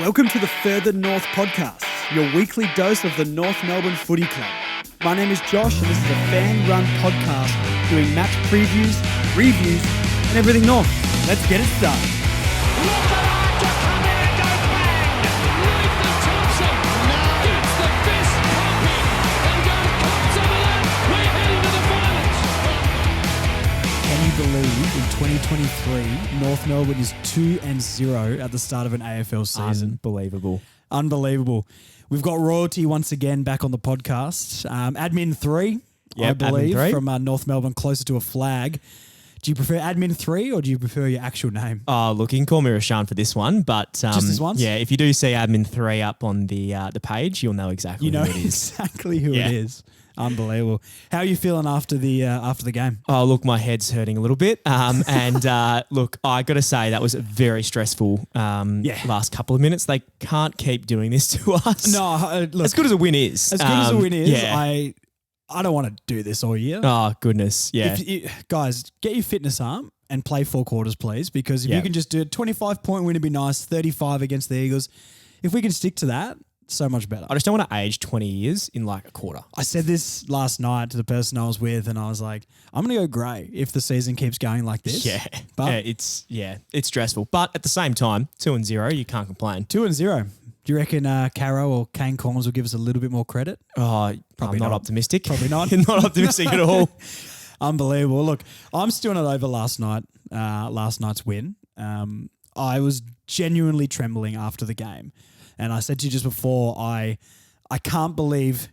Welcome to the Further North podcast, your weekly dose of the North Melbourne Footy Club. My name is Josh and this is a fan-run podcast doing match previews, reviews and everything North. Let's get it started. Can you believe in 2023, North Melbourne is 2-0 at the start of an AFL season? Unbelievable. We've got royalty once again back on the podcast. Admin 3, I believe, Admin 3. from North Melbourne, closer to a flag. Do you prefer Admin 3 or do you prefer your actual name? Oh, look, you can call me Rashan for this one, but Just this once? yeah, if you do see Admin 3 up on the page, you'll know exactly who it is. exactly who Yeah. it is. Unbelievable. How are you feeling after the game? Oh, look, my head's hurting a little bit. Look, I got to say that was a very stressful last couple of minutes. They can't keep doing this to us. No, look. As good as a win is. As good as a win is, yeah. I don't want to do this all year. Oh, goodness. Yeah. Guys, get your fitness up and play 4 quarters, please, because if you can just do a 25-point win, it'd be nice. 35 against the Eagles. If we can stick to that, so much better. I just don't want to age 20 years in like a quarter. I said this last night to the person I was with, and I was like, I'm going to go grey if the season keeps going like this. Yeah. But It's stressful. But at the same time, 2-0, you can't complain. 2-0. Do you reckon Carro or Kane Cornes will give us a little bit more credit? Oh, Probably I'm not not. optimistic. Probably not. Not optimistic at all. Unbelievable. Look, I'm still not over last night's win. I was genuinely trembling after the game. And I said to you just before, I can't believe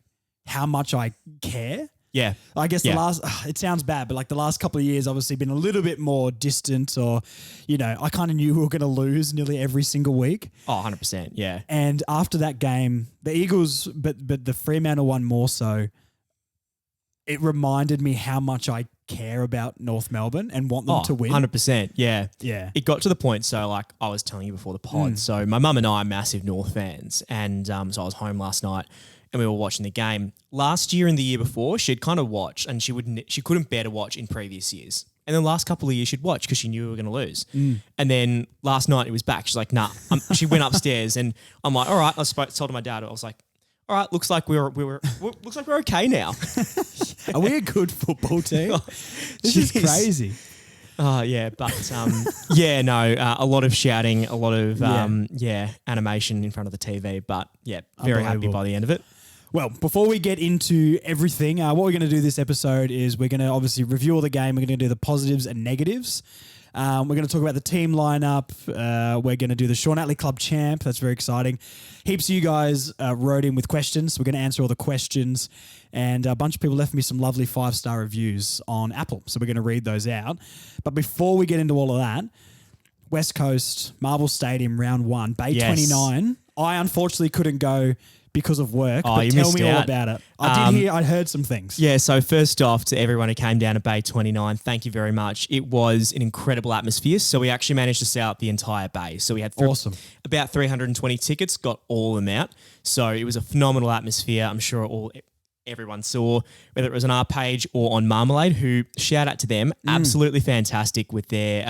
how much I care. Yeah. I guess it sounds bad, but like the last couple of years, obviously been a little bit more distant or, I kind of knew we were going to lose nearly every single week. Oh, 100%. Yeah. And after that game, the Eagles, but the Fremantle one more so, it reminded me how much I care about North Melbourne and want them to win. 100%. Yeah. Yeah. It got to the point, so like I was telling you before the pod, so my mum and I are massive North fans, and so I was home last night and we were watching the game. Last year and the year before, she'd kind of watch and she couldn't bear to watch in previous years. And then the last couple of years she'd watch because she knew we were going to lose. And then last night it was back. She's like, nah. She went upstairs and I'm like, all right. Told my dad, I was like, all right, looks like we're okay now. Are we a good football team? This is crazy. Yeah, but a lot of shouting, a lot of animation in front of the TV, but yeah, very happy by the end of it. Well, before we get into everything, what we're going to do this episode is we're going to obviously review all the game. We're going to do the positives and negatives. We're going to talk about the team lineup. We're going to do the Sean Atlee Club champ. That's very exciting. Heaps of you guys wrote in with questions. So we're going to answer all the questions. And a bunch of people left me some lovely 5-star reviews on Apple. So we're going to read those out. But before we get into all of that, West Coast, Marvel Stadium, round 1, Bay 29. I unfortunately couldn't go because of work, but tell me all about it. I heard some things. Yeah, so first off, to everyone who came down to Bay 29, thank you very much. It was an incredible atmosphere. So we actually managed to sell out the entire bay. So we had about 320 tickets, got all of them out. So it was a phenomenal atmosphere. I'm sure everyone saw, whether it was on our page or on Marmalade, who shout out to them, absolutely fantastic with their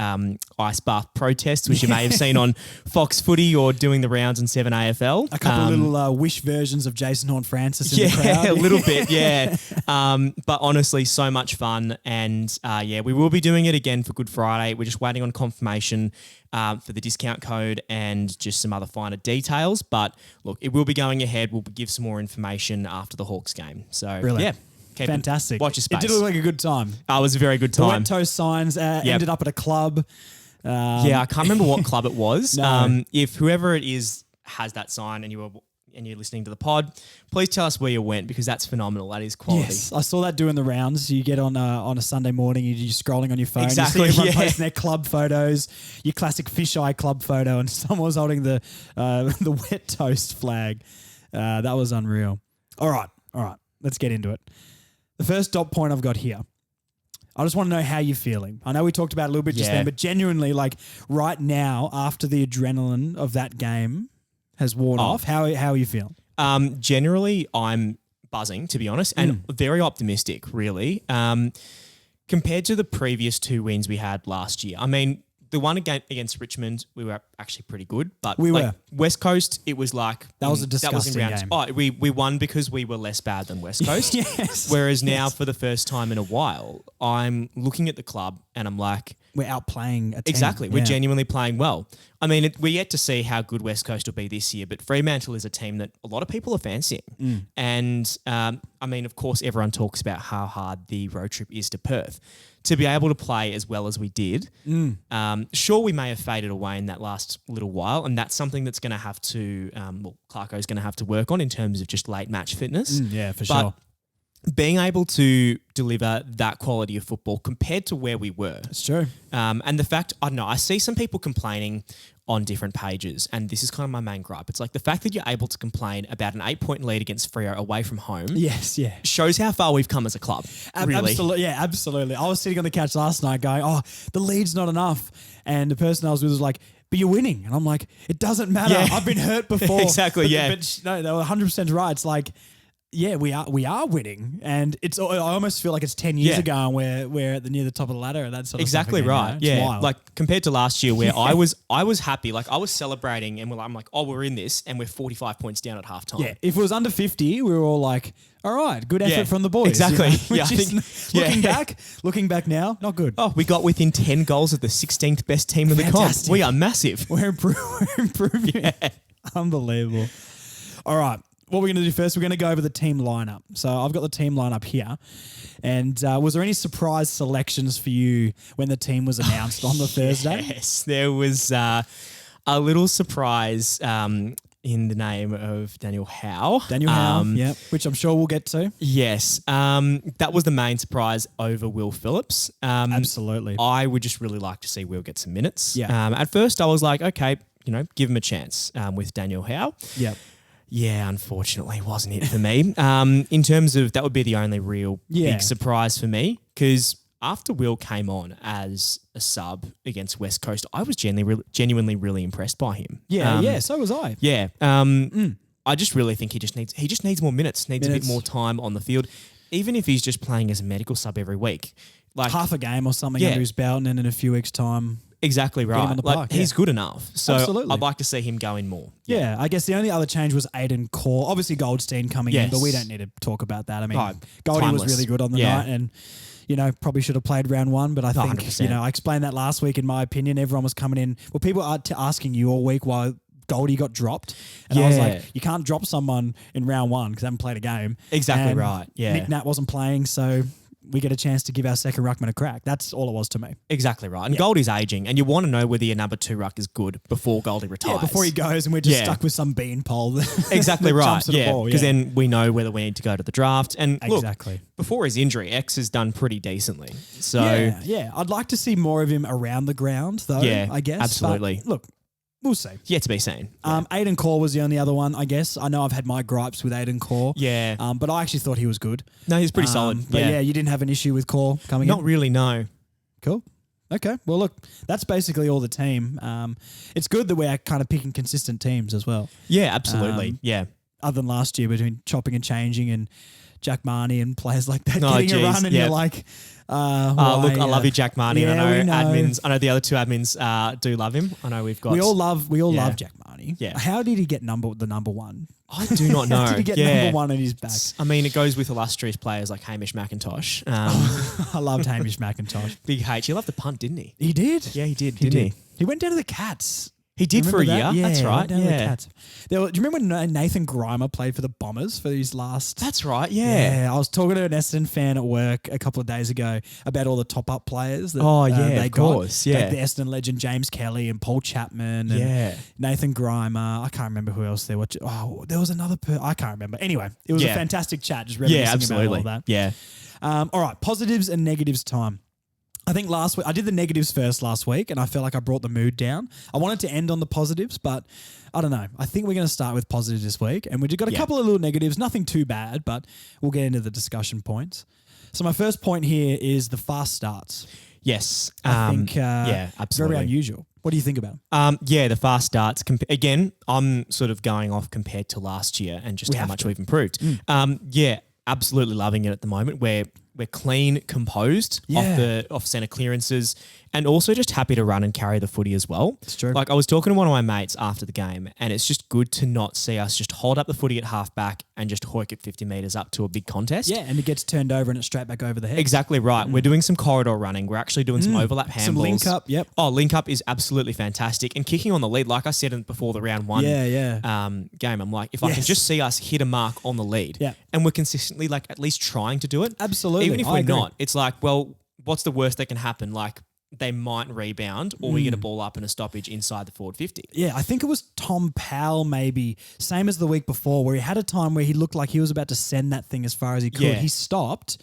ice bath protests, which you may have seen on Fox Footy or doing the rounds on 7AFL. A couple of little wish versions of Jason Horne-Francis in the crowd. Yeah, a little bit, yeah. But honestly, so much fun. And we will be doing it again for Good Friday. We're just waiting on confirmation for the discount code and just some other finer details. But look, it will be going ahead. We'll give some more information after the Hawks game. So, Brilliant. yeah. Fantastic. Watch your space. It did look like a good time. It was a very good The time. wet toast signs ended up at a club. I can't remember what club it was. No. If whoever it is has that sign and you're listening to the pod, please tell us where you went because that's phenomenal. That is quality. Yes, I saw that doing the rounds. You get on a Sunday morning, you're scrolling on your phone. Exactly, You see everyone posting their club photos, your classic fisheye club photo, and someone was holding the wet toast flag. That was unreal. All right. Let's get into it. The first dot point I've got here. I just want to know how you're feeling. I know we talked about it a little bit just then, but genuinely, like right now, after the adrenaline of that game has worn off, how are you feeling? Generally, I'm buzzing, to be honest, and very optimistic, really. Compared to the previous 2 wins we had last year. I mean, the one against Richmond, we were actually pretty good. But We were. West Coast, it was like That was a disgusting game. Oh, we won because we were less bad than West Coast. Yes. Whereas now, for the first time in a while, I'm looking at the club and I'm like, we're outplaying a team. exactly. We're Yeah. genuinely playing well. I mean, we're yet to see how good West Coast will be this year, but Fremantle is a team that a lot of people are fancying. And I mean, of course, everyone talks about how hard the road trip is to Perth. To be able to play as well as we did, sure, we may have faded away in that last little while, and that's something that's going to have to, Clarko's going to have to work on in terms of just late match fitness. Yeah, for But sure. being able to deliver that quality of football compared to where we were. It's true. And the fact, I don't know, I see some people complaining on different pages, and this is kind of my main gripe. It's like the fact that you're able to complain about an 8-point lead against Freo away from home Yes, yeah. shows how far we've come as a club, really. Absolutely, yeah, absolutely. I was sitting on the couch last night going, oh, the lead's not enough. And the person I was with was like, but you're winning. And I'm like, it doesn't matter. Yeah. I've been hurt before. Exactly, yeah. But no, they were 100% right. It's like, yeah, we are winning. And I almost feel like it's 10 years Yeah. ago and we're at near the top of the ladder and that sort of Exactly stuff again, right. you know? It's Yeah. wild. Like compared to last year where I was happy, like I was celebrating and I'm like, oh, we're in this and we're 45 points down at halftime. yeah, if it was under 50, we were all like, all right, good effort Yeah, from the boys. exactly. Which Yeah, I is, think- looking back now, not good. Oh, we got within 10 goals of the 16th best team in the comp. Fantastic. We are massive. We're improving. Unbelievable. All right. What we're going to do first, we're going to go over the team lineup. So I've got the team lineup here. And was there any surprise selections for you when the team was announced on the Thursday? Yes, there was a little surprise in the name of Daniel Howe. Daniel Howe, yeah, which I'm sure we'll get to. Yes, that was the main surprise over Will Phillips. Absolutely. I would just really like to see Will get some minutes. Yeah. At first, I was like, okay, give him a chance with Daniel Howe. Yep. Yeah, unfortunately, wasn't it for me. In terms of that would be the only real Yeah. big surprise for me because after Will came on as a sub against West Coast, I was genuinely really impressed by him. Yeah, so was I. Yeah. I just really think he just needs more minutes, needs a bit more time on the field, even if he's just playing as a medical sub every week. Like Half a game or something Yeah. under his belt and then in a few weeks' time. exactly him right. on the Like park, he's yeah. good enough. So Absolutely. I'd like to see him go in more. Yeah, I guess the only other change was Aiden Core. Obviously Goldstein coming in, Yes. but we don't need to talk about that. I mean, Right. Goldie was Timeless. really good on the Yeah. night and, probably should have played round one, but I think, 100%. I explained that last week in my opinion. Everyone was coming in. Well, people are asking you all week why Goldie got dropped. And I was Yeah. like, you can't drop someone in round one because they haven't played a game. Exactly And right. Yeah. Nick Nat wasn't playing, so we get a chance to give our second ruckman a crack. That's all it was to me. Exactly right. And Goldie's aging, and you want to know whether your number 2 ruck is good before Goldie retires. Yeah, before he goes and we're just Yeah. stuck with some beanpole. Exactly that right. jumps at the Yeah, ball, because then we know whether we need to go to the draft. And look, Exactly. before his injury, X has done pretty decently. So Yeah. I'd like to see more of him around the ground, though. Yeah, I guess. absolutely. But look, we'll see. yet to be seen. Aiden Core was the only other one, I guess. I know I've had my gripes with Aiden Core. Yeah. But I actually thought he was good. No, he's pretty solid. But yeah, you didn't have an issue with Core coming Not in. really. No. Cool. Okay. Well, look, that's basically all the team. It's good that we're kind of picking consistent teams as well. Yeah, absolutely. Yeah. Other than last year between chopping and changing and Jack Marnie and players like that Oh, getting a geez, run and yeah. you're like, Look, I love you, Jack Marnie. yeah, and I we know know. admins. I know the other 2 admins do love him. I know we've got. We all love Yeah. Jack Marnie. Yeah. How did he get the number one? I do not know. How did he get yeah. number one on his back? I mean, it goes with illustrious players like Hamish McIntosh. I loved Hamish McIntosh. Big H. He loved the punt, didn't he? He did. Yeah, he did, didn't he? He went down to the Cats. He did for a Remember year. that? Yeah, That's he right. went down to the Yeah. Cats. Do you remember when Nathan Grimer played for the Bombers for his last? That's right. Yeah. I was talking to an Essendon fan at work a couple of days ago about all the top-up players that Oh, yeah, they of got. course, Like yeah. the Essendon legend James Kelly and Paul Chapman and Yeah. Nathan Grimer. I can't remember who else there was. Oh, there was another I can't remember. Anyway, it was a Yeah. fantastic chat just reminiscing Yeah, absolutely. about all that. Yeah. All right, positives and negatives time. I think last week, I did the negatives first last week, and I felt like I brought the mood down. I wanted to end on the positives, but I don't know. I think we're going to start with positives this week, and we've just got a couple of little negatives, nothing too bad, but we'll get into the discussion points. So my first point here is the fast starts. Yes. I think yeah, absolutely. very unusual. What do you think about 'em? Yeah, the fast starts. Again, I'm sort of going off compared to last year and just We how have much to. we've improved. Yeah, absolutely loving it at the moment. We're clean, composed Yeah. off centre clearances. And also just happy to run and carry the footy as well. It's true. Like I was talking to one of my mates after the game, and it's just good to not see us just hold up the footy at halfback and just hoik it 50 metres up to a big contest. Yeah, and it gets turned over and it's straight back over the head. Exactly right. We're doing some corridor running. We're actually doing some overlap handballs. Some link up, yep. Oh, link up is absolutely fantastic. And kicking on the lead, like I said before the round one game, I'm like, if I can just see us hit a mark on the lead and we're consistently like at least trying to do it. Absolutely. Even if we're not, it's like, well, what's the worst that can happen? Like they might rebound or we get a ball up in a stoppage inside the forward 50. Yeah, I think it was Tom Powell maybe, same as the week before, where he had a time where he looked like he was about to send that thing as far as he could. Yeah. He stopped,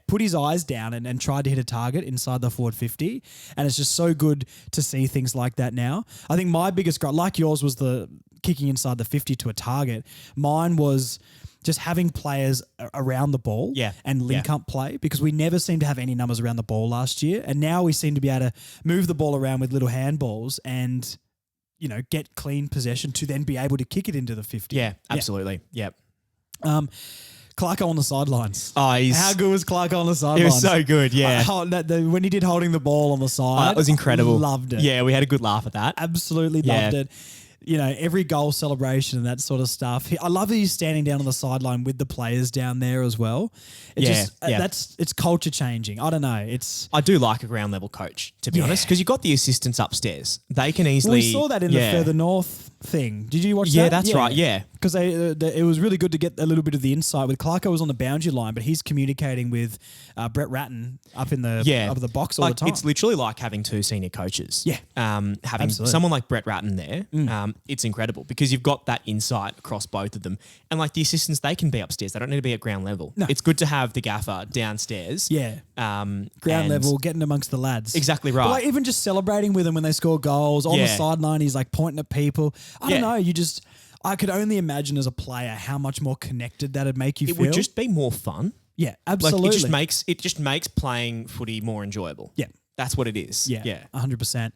put his eyes down and tried to hit a target inside the forward 50. And it's just so good to see things like that now. I think my biggest gripe, like yours was the kicking inside the 50 to a target. Mine was just having players around the ball and link up play, because we never seemed to have any numbers around the ball last year. And now we seem to be able to move the ball around with little handballs and, you know, get clean possession to then be able to kick it into the 50. Yeah, absolutely. Yep. Clarko on the sidelines. Oh, how good was Clarko on the sidelines? He was so good, yeah. When he did holding the ball on the side. That was incredible. Loved it. Yeah, we had a good laugh at that. Absolutely loved it. You know, every goal celebration and that sort of stuff. I love that he's standing down on the sideline with the players down there as well. It's culture changing. I don't know. I do like a ground level coach, to be honest, because you've got the assistants upstairs. They can easily. We saw that in the further north thing. Did you watch that? Yeah, that's right. Yeah, because it was really good to get a little bit of the insight. With Clarko was on the boundary line, but he's communicating with Brett Ratton up in the up the box all the time. It's literally like having two senior coaches. Yeah, having absolutely. someone like Brett Ratton there, it's incredible because you've got that insight across both of them. And like the assistants, they can be upstairs. They don't need to be at ground level. No. It's good to have the gaffer downstairs. Yeah, ground level, getting amongst the lads. Exactly right. But like even just celebrating with them when they score goals on the sideline. He's like pointing at people. I don't know. I could only imagine as a player how much more connected that'd make you feel. It would just be more fun. Yeah, absolutely. Like it just makes playing footy more enjoyable. Yeah. That's what it is. Yeah. 100%.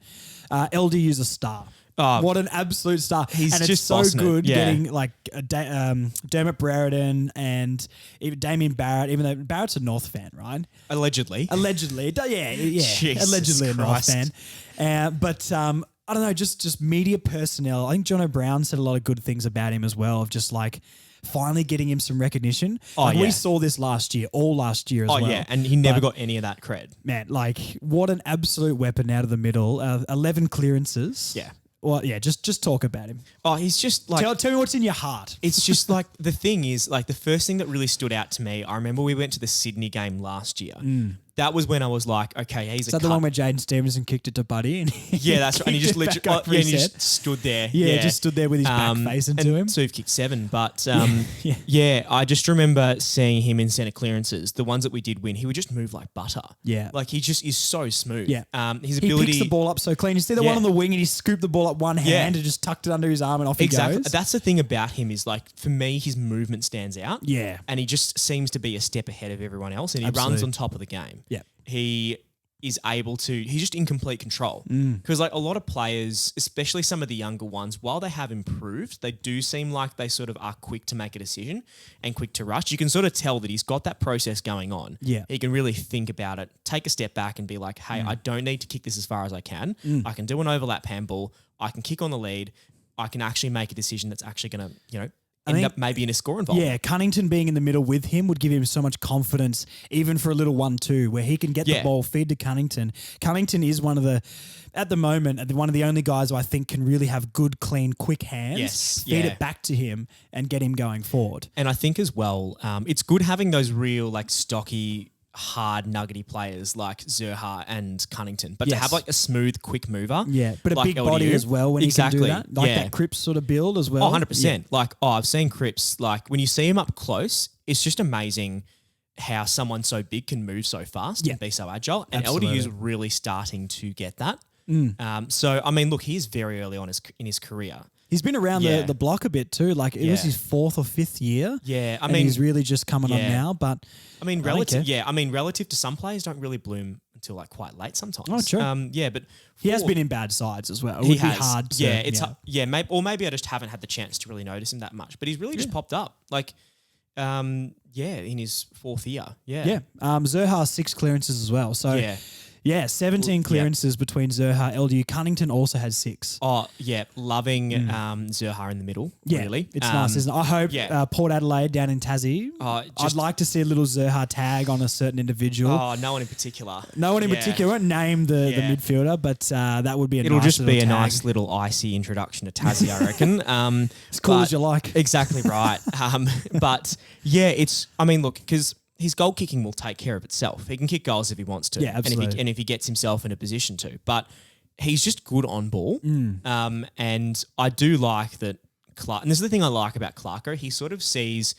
LDU's a star. What an absolute star. He's and just it's so good Yeah. getting like Dermot Brereton and even Damien Barrett, even though Barrett's a North fan, right? Allegedly. Yeah. Jesus Allegedly a North Christ. fan. But I don't know, just media personnel. I think Jono Brown said a lot of good things about him as well, of just like finally getting him some recognition. We saw this last year as well. Oh, yeah, and he never got any of that cred. Man, like what an absolute weapon out of the middle. 11 clearances. Yeah. Well, yeah, just talk about him. Oh, he's just like... Tell me what's in your heart. It's just like, the thing is, like the first thing that really stood out to me, I remember we went to the Sydney game last year. That was when I was like, okay, he's Is that the one where Jaden Stevenson kicked it to right. Buddy? And he just literally, and he just stood there. Yeah, just stood there with his back facing to him. So he's kicked 7, but I just remember seeing him in centre clearances. The ones that we did win, he would just move like butter. Yeah, like he just is so smooth. Yeah, his ability. He picks the ball up so clean. You see the one on the wing, and he scooped the ball up one hand and just tucked it under his arm, and off he goes. That's the thing about him is like for me, his movement stands out. Yeah, and he just seems to be a step ahead of everyone else, and he runs on top of the game. Yeah. He is able to, he's just in complete control. Because like a lot of players, especially some of the younger ones, while they have improved, they do seem like they sort of are quick to make a decision and quick to rush. You can sort of tell that he's got that process going on. Yeah. He can really think about it, take a step back and be like, hey, I don't need to kick this as far as I can. I can do an overlap handball. I can kick on the lead. I can actually make a decision that's actually going to, end up maybe in a score involvement. Yeah, Cunnington being in the middle with him would give him so much confidence, even for a little 1-2, where he can get the ball, feed to Cunnington. Cunnington is at the moment, one of the only guys who I think can really have good, clean, quick hands. Yes, feed it back to him and get him going forward. And I think as well, it's good having those real like stocky, hard nuggety players like Zerha and Cunnington, but to have like a smooth, quick mover. Yeah, but like a big body as well when he can do that. Like that Cripps sort of build as well. Oh, 100%. Yeah. Like, I've seen Cripps, like when you see him up close, it's just amazing how someone so big can move so fast and be so agile. And LDU's really starting to get that. So, I mean, look, he's very early on in his career. He's been around the block a bit too. Like it was his 4th or 5th year. Yeah, I mean, he's really just coming on now. But I mean, relative to some players, don't really bloom until like quite late sometimes. Oh, true. But he has been in bad sides as well. It would be hard. Maybe I just haven't had the chance to really notice him that much. But he's really just popped up. Like, in his 4th year. Yeah. Zerha 6 clearances as well. So. Yeah. Yeah, 17 clearances between Zerha, LDU. Cunnington also had 6. Oh, yeah. Loving Zerha in the middle, Yeah, really. it's nice, isn't it? I hope Port Adelaide down in Tassie, I'd like to see a little Zerha tag on a certain individual. Oh, no one in particular. No one in particular. Won't name the midfielder, but that would be It'll nice just be a tag. nice little icy introduction to Tassie, I reckon. As cool as you like. Exactly right. But yeah, look, because his goal kicking will take care of itself. He can kick goals if he wants to. Yeah, absolutely. And if he gets himself in a position to. But he's just good on ball. And I do like that Clark, and this is the thing I like about Clarko, he sort of sees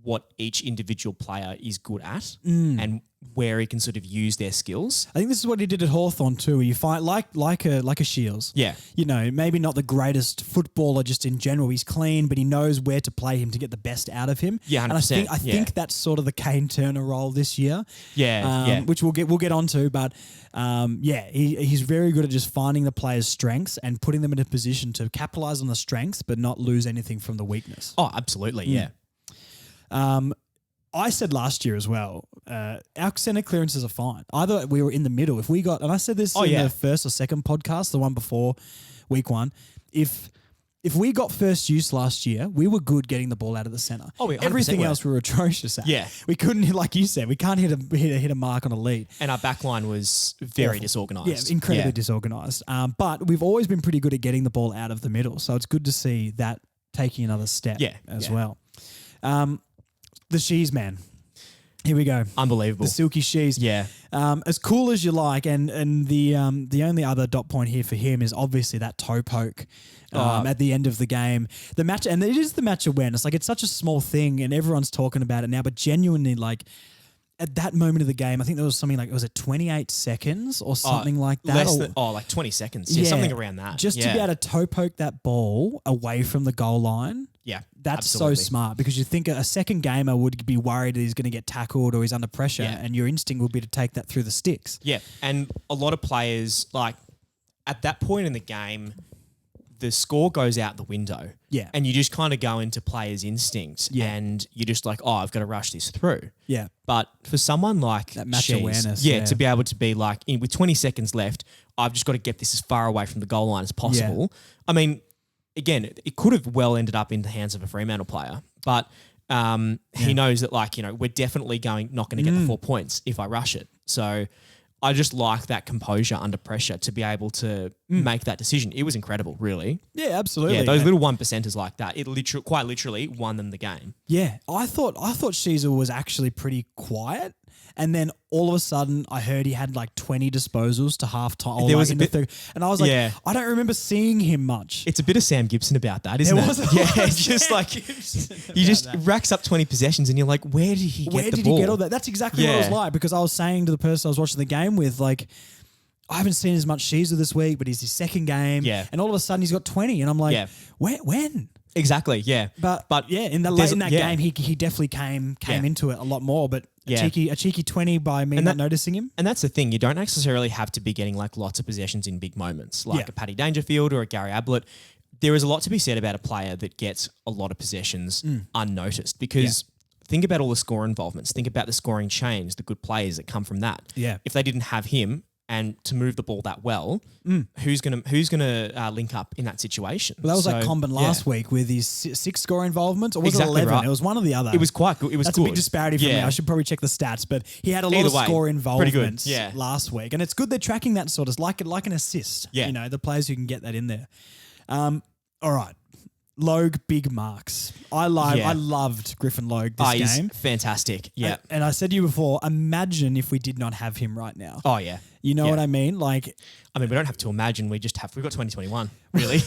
what each individual player is good at and where he can sort of use their skills. I think this is what he did at Hawthorn too, where you find like a Sheezel. Yeah. You know, maybe not the greatest footballer just in general. He's clean, but he knows where to play him to get the best out of him. Yeah, 100%. And I think that's sort of the Kane Turner role this year. Yeah. Which we'll get onto, but he's very good at just finding the player's strengths and putting them in a position to capitalize on the strengths, but not lose anything from the weakness. Oh, absolutely. Yeah. I said last year as well, our centre clearances are fine. Either we were in the middle. If we got, and I said this in the first or second podcast, the one before week 1, if we got first use last year, we were good getting the ball out of the centre. Oh, everything else we were atrocious at. Yeah. We couldn't, like you said, we can't hit a mark on a lead. And our back line was very disorganised. Yeah, incredibly disorganised. But we've always been pretty good at getting the ball out of the middle. So it's good to see that taking another step as well. The Shees, man. Here we go. Unbelievable. The silky Shees. Yeah. As cool as you like, and the only other dot point here for him is obviously that toe poke at the end of the game. The match, and it is the match awareness. Like, it's such a small thing, and everyone's talking about it now, but genuinely, like, at that moment of the game, I think there was something like, was it 28 seconds or something like that? Like 20 seconds. Yeah, something around that. Just to be able to toe poke that ball away from the goal line. Yeah, that's absolutely. so smart, because you think a second gamer would be worried that he's going to get tackled or he's under pressure, and your instinct would be to take that through the sticks. Yeah, and a lot of players, like, at that point in the game, the score goes out the window. Yeah. And you just kind of go into players' instinct and you're just like, oh, I've got to rush this through. Yeah. But for someone like that match Shees, awareness. to be able to be like, with 20 seconds left, I've just got to get this as far away from the goal line as possible. Yeah. I mean, again, it could have well ended up in the hands of a Fremantle player, but he knows that, like, we're definitely not going to get the 4 points if I rush it. So I just like that composure under pressure to be able to make that decision. It was incredible, really. Yeah, absolutely. Yeah, those little 1%ers like that, it quite literally won them the game. Yeah, I thought Sheezel was actually pretty quiet, and then all of a sudden I heard he had like 20 disposals to half time. There was a bit, and I was like, I don't remember seeing him much. It's a bit of Sam Gibson about that, isn't it? Yeah, it's just like he just racks up 20 possessions, and you're like, where did he get the ball? Where did he get all that? That's exactly what it was like, because I was saying to the person I was watching the game with, like, I haven't seen as much Sheezel this week, but it's his second game, and all of a sudden he's got 20, and I'm like, when? Exactly, yeah. But yeah, in that game, he definitely came into it a lot more. But a cheeky 20 by me not noticing him. And that's the thing. You don't necessarily have to be getting like lots of possessions in big moments, like a Paddy Dangerfield or a Gary Ablett. There is a lot to be said about a player that gets a lot of possessions unnoticed, because think about all the score involvements. Think about the scoring chains, the good players that come from that. Yeah. If they didn't have him, and to move the ball that well, who's gonna link up in that situation? Well, that was like Comben last week with his 6 score involvement, or was it 11? Right. It was one or the other. It was quite good. That's good. a big disparity for me. I should probably check the stats, but he had a lot of score involvements last week, and it's good they're tracking that sort of like an assist. Yeah. The players who can get that in there. All right. Logue, big marks. I loved Griffin Logue this game. He's fantastic. Yeah. And I said to you before, imagine if we did not have him right now. Oh, yeah. You know what I mean? Like, I mean, we don't have to imagine. We've got 2021. Really,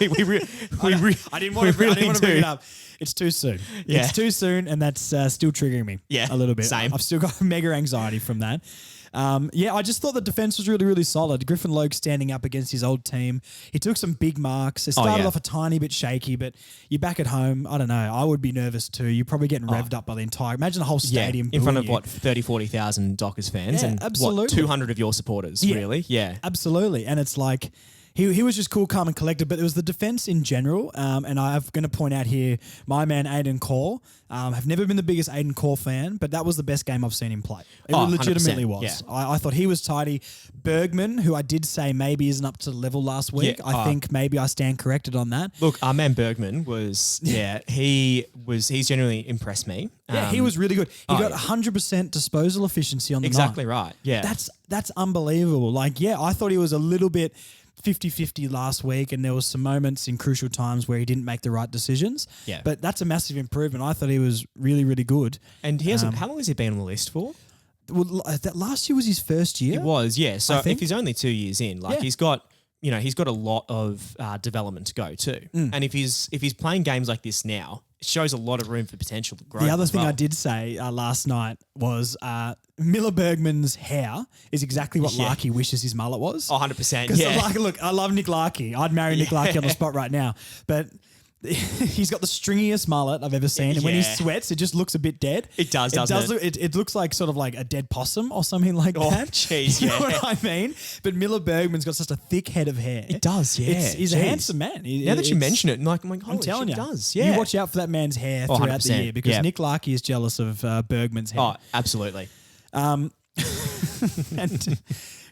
I didn't want to bring it up. It's too soon. Yeah. It's too soon, and that's still triggering me. A little bit. Same. I've still got mega anxiety from that. I just thought the defense was really, really solid. Griffin Logue standing up against his old team. He took some big marks. It started off a tiny bit shaky, but you're back at home. I don't know. I would be nervous too. You're probably getting revved up by the entire. Imagine the whole stadium in front of 30, 40,000 Dockers fans, and absolutely. 200 of your supporters. Really, absolutely. And it's like, He was just cool, calm, and collected. But it was the defense in general. And I'm going to point out here, my man Aiden Core. Have never been the biggest Aiden Core fan, but that was the best game I've seen him play. It legitimately was. Yeah. I thought he was tidy. Bergman, who I did say maybe isn't up to the level last week. Yeah, I think maybe I stand corrected on that. Look, our man Bergman was, he's genuinely impressed me. Yeah, he was really good. He got 100% disposal efficiency on the exactly night. right. Yeah. That's unbelievable. Like, yeah, I thought he was a little bit 50-50 last week, and there was some moments in crucial times where he didn't make the right decisions. Yeah. But that's a massive improvement. I thought he was really, really good. And he hasn't. How long has he been on the list for? Well, that last year was his first year. It was, yeah. So I think. if he's only 2 years in, like he's got a lot of development to go too. And if he's playing games like this now, it shows a lot of room for potential growth. The other thing I did say last night was Miller Bergman's hair is exactly what Larkey wishes his mullet was. 100%. Yeah. Look, I love Nick Larkey. I'd marry Nick Larkey on the spot right now. But he's got the stringiest mullet I've ever seen. And when he sweats, it just looks a bit dead. It does, doesn't it? It looks like sort of like a dead possum or something like that. Oh, jeez, You know what I mean? But Miller Bergman's got such a thick head of hair. It does, yeah. He's a handsome man. Now that you mention it, I'm like, holy I'm telling shit, you, it does. Yeah. You watch out for that man's hair throughout the year because Nick Larkey is jealous of Bergman's hair. Oh, absolutely. And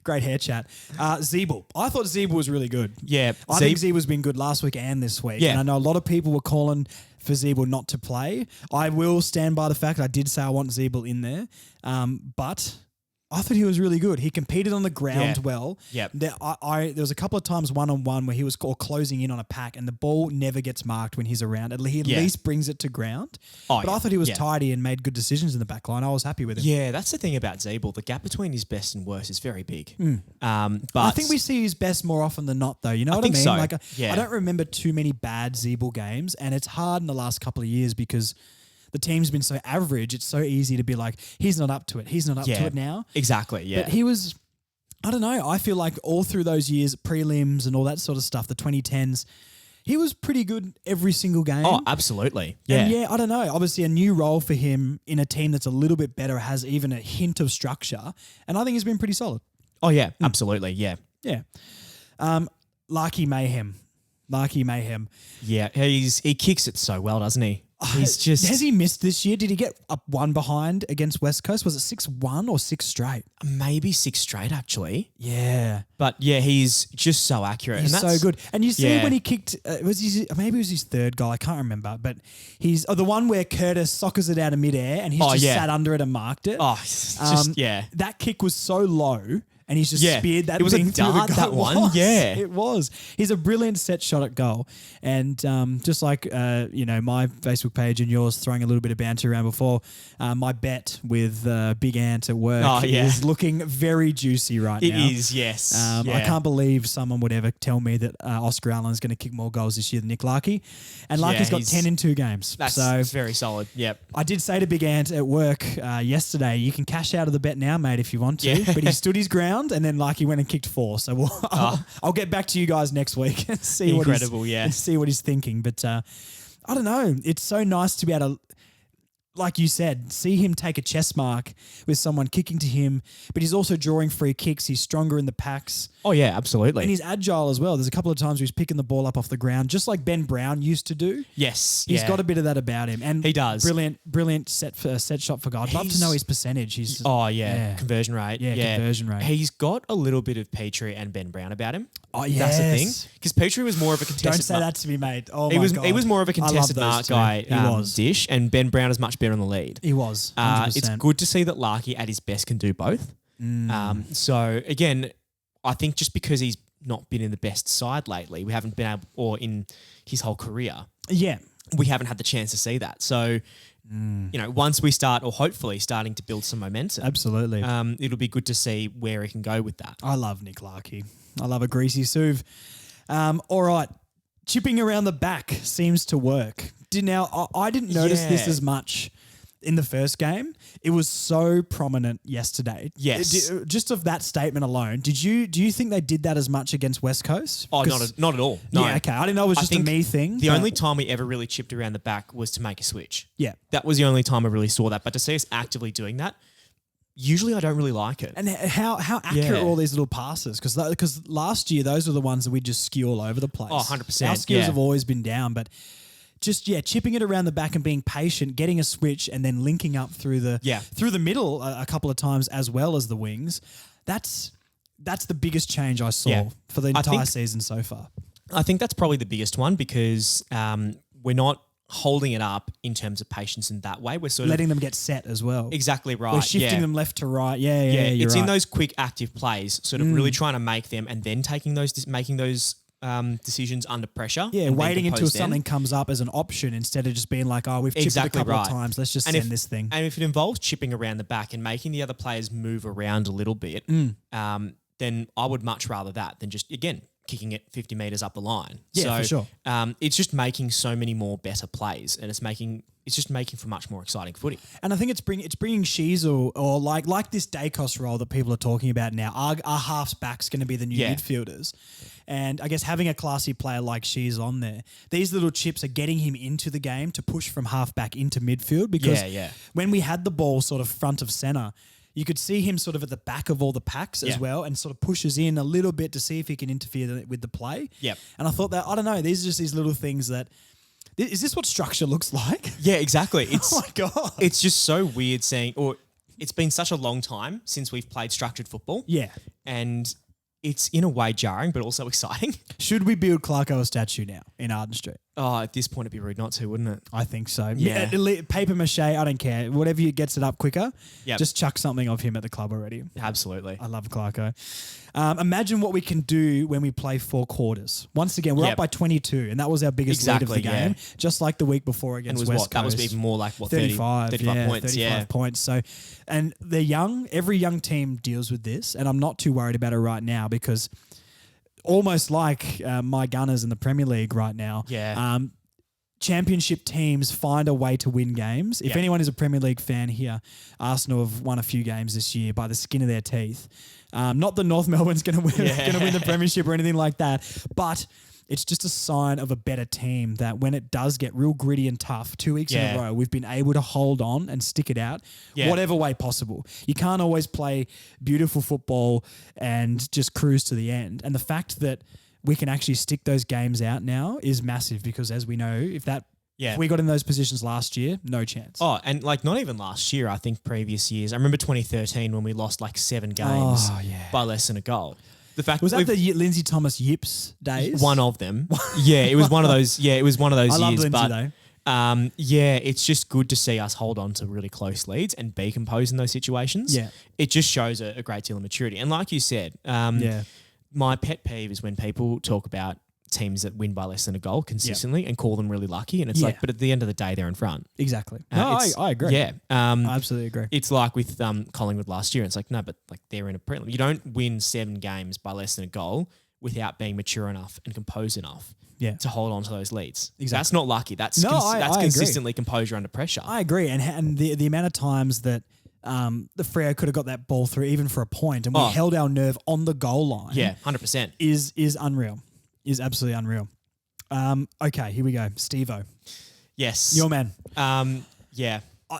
great hair chat. Sheezel. I thought Sheezel was really good. Yeah. I think Sheezel's been good last week and this week. Yeah. And I know a lot of people were calling for Sheezel not to play. I will stand by the fact I did say I want Sheezel in there. But I thought he was really good. He competed on the ground well. Yep. There was a couple of times one-on-one where he was closing in on a pack and the ball never gets marked when he's around. He at least brings it to ground. I thought he was tidy and made good decisions in the back line. I was happy with him. Yeah, that's the thing about Sheezel. The gap between his best and worst is very big. But I think we see his best more often than not, though. You know what I mean? So. Like, I don't remember too many bad Sheezel games, and it's hard in the last couple of years because the team's been so average. It's so easy to be like, he's not up to it. He's not up to it now. Exactly, yeah. But he was, I don't know. I feel like all through those years, prelims and all that sort of stuff, the 2010s, he was pretty good every single game. Oh, absolutely. Yeah. And I don't know. Obviously, a new role for him in a team that's a little bit better, has even a hint of structure. And I think he's been pretty solid. Oh, yeah. Absolutely. Yeah. Yeah. Larky Mayhem. Yeah. He kicks it so well, doesn't he? Has he missed this year? Did he get up one behind against West Coast? Was it 6-1 or 6 straight? Maybe 6 straight, actually. Yeah. But yeah, he's just so accurate. He's so good. And you see when he kicked, maybe it was his third goal. I can't remember. But he's the one where Curtis soccers it out of midair and he's sat under it and marked it. Oh, just, That kick was so low. And he's just speared that. It was a thing through dart, the goal. that one. Yeah. It was. He's a brilliant set shot at goal. And just like, my Facebook page and yours throwing a little bit of banter around before, my bet with Big Ant at work is looking very juicy right now. It is, yes. I can't believe someone would ever tell me that Oscar Allen's going to kick more goals this year than Nick Larkey. And Larkey's got 10 in 2 games. That's very solid. Yep. I did say to Big Ant at work yesterday, you can cash out of the bet now, mate, if you want to. But he stood his ground. And then Larky went and kicked 4. So I'll get back to you guys next week and see what he's thinking. But I don't know. It's so nice to be able to, like you said, see him take a chess mark with someone kicking to him, but he's also drawing free kicks. He's stronger in the packs. Oh, yeah, absolutely. And he's agile as well. There's a couple of times where he's picking the ball up off the ground, just like Ben Brown used to do. Yes. He's got a bit of that about him. And he does. Brilliant set shot for God. I'd love to know his percentage. Conversion rate. Yeah, conversion rate. He's got a little bit of Petrie and Ben Brown about him. Oh, yes. That's the thing. Because Petrie was more of a contested Don't say that to me, mate. Oh, he my God. He was more of a contested mark guy, he was. Dish, and Ben Brown is much better on the lead. He was. 100%. It's good to see that Larky at his best can do both. So, again, I think just because he's not been in the best side lately, we haven't been able, or in his whole career, we haven't had the chance to see that. So, once we start, or hopefully starting to build some momentum, absolutely, it'll be good to see where he can go with that. I love Nick Larkey. I love a greasy Suv. All right, chipping around the back seems to work. I didn't notice this as much in the first game. It was so prominent yesterday. Yes. Just of that statement alone, do you think they did that as much against West Coast? Oh, not at all. No. Yeah, okay. I didn't know it was just a me thing. The only time we ever really chipped around the back was to make a switch. Yeah. That was the only time I really saw that. But to see us actively doing that, usually I don't really like it. And how accurate are all these little passes? Because last year, those are the ones that we just skew all over the place. Oh, 100%. Our skills have always been down, but just, chipping it around the back and being patient, getting a switch and then linking up through the middle a couple of times as well as the wings. That's the biggest change I saw for the entire season so far. I think that's probably the biggest one because we're not holding it up in terms of patience in that way. We're sort of letting them get set as well. Exactly right. We're shifting them left to right. Yeah. It's in those quick active plays, sort of really trying to make them and then making those decisions under pressure. Yeah, waiting until something comes up as an option instead of just being like, oh, we've chipped it a couple of times. Let's just send this thing. And if it involves chipping around the back and making the other players move around a little bit, then I would much rather that than just, again, kicking it 50 metres up the line. Yeah, for sure. It's just making so many more better plays and it's just making for much more exciting footy. And I think it's bringing Sheezel or like this Dacos role that people are talking about now. Our halves back's going to be the new midfielders. And I guess having a classy player like Sheezel on there, these little chips are getting him into the game to push from half back into midfield because when we had the ball sort of front of centre, you could see him sort of at the back of all the packs as well and sort of pushes in a little bit to see if he can interfere with the play. Yep. And I thought that, I don't know, these are just these little things that, is this what structure looks like? Yeah, exactly. It's, oh my God. It's just so weird it's been such a long time since we've played structured football. Yeah. And it's in a way jarring, but also exciting. Should we build Clarko a statue now in Arden Street? Oh, at this point, it'd be rude not to, wouldn't it? I think so. Yeah. Paper mache, I don't care. Whatever gets it up quicker, just chuck something of him at the club already. Absolutely. I love Clarko. Imagine what we can do when we play 4 quarters. Once again, we're up by 22, and that was our biggest lead of the game, just like the week before against West Coast. That was even more like, 35 points. 35 points. So, and they're young. Every young team deals with this, and I'm not too worried about it right now because almost like my Gunners in the Premier League right now. Yeah. Championship teams find a way to win games. If anyone is a Premier League fan here, Arsenal have won a few games this year by the skin of their teeth. Not that North Melbourne's going to win the Premiership or anything like that, but it's just a sign of a better team that when it does get real gritty and tough, 2 weeks in a row, we've been able to hold on and stick it out whatever way possible. You can't always play beautiful football and just cruise to the end. And the fact that we can actually stick those games out now is massive because as we know, if we got in those positions last year, no chance. Oh, and like not even last year, I think previous years. I remember 2013 when we lost like 7 games by less than a goal. The fact was that the Lindsay Thomas Yips days? One of them. It was one of those. Yeah, it was one of those I years. Love Lindsay though. It's just good to see us hold on to really close leads and be composed in those situations. Yeah. It just shows a great deal of maturity. And like you said, my pet peeve is when people talk about teams that win by less than a goal consistently and call them really lucky. And it's like, but at the end of the day, they're in front. Exactly. I agree. Yeah. I absolutely agree. It's like with Collingwood last year. It's like, no, but like they're in a prelim. You don't win 7 games by less than a goal without being mature enough and composed enough to hold on to those leads. Exactly. That's not lucky. That's consistently composure under pressure. I agree. And the amount of times that the Freo could have got that ball through even for a point and we held our nerve on the goal line. Yeah, 100%. Is unreal. Is absolutely unreal. Okay, here we go. Steve-O. Yes. Your man.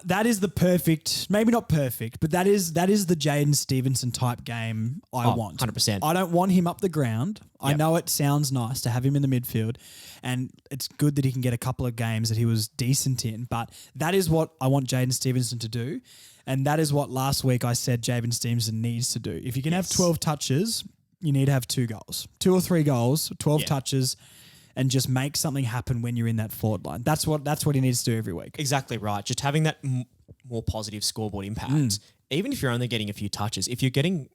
That is the perfect, maybe not perfect, but that is the Jaden Stevenson type game I want. 100%. I don't want him up the ground. I know it sounds nice to have him in the midfield and it's good that he can get a couple of games that he was decent in, but that is what I want Jaden Stevenson to do. And that is what last week I said Jaden Stevenson needs to do. If you can have 12 touches, you need to have 2 goals. 2 or 3 goals, 12 touches, and just make something happen when you're in that forward line. That's what he needs to do every week. Exactly right. Just having that more positive scoreboard impact. Even if you're only getting a few touches, if you're getting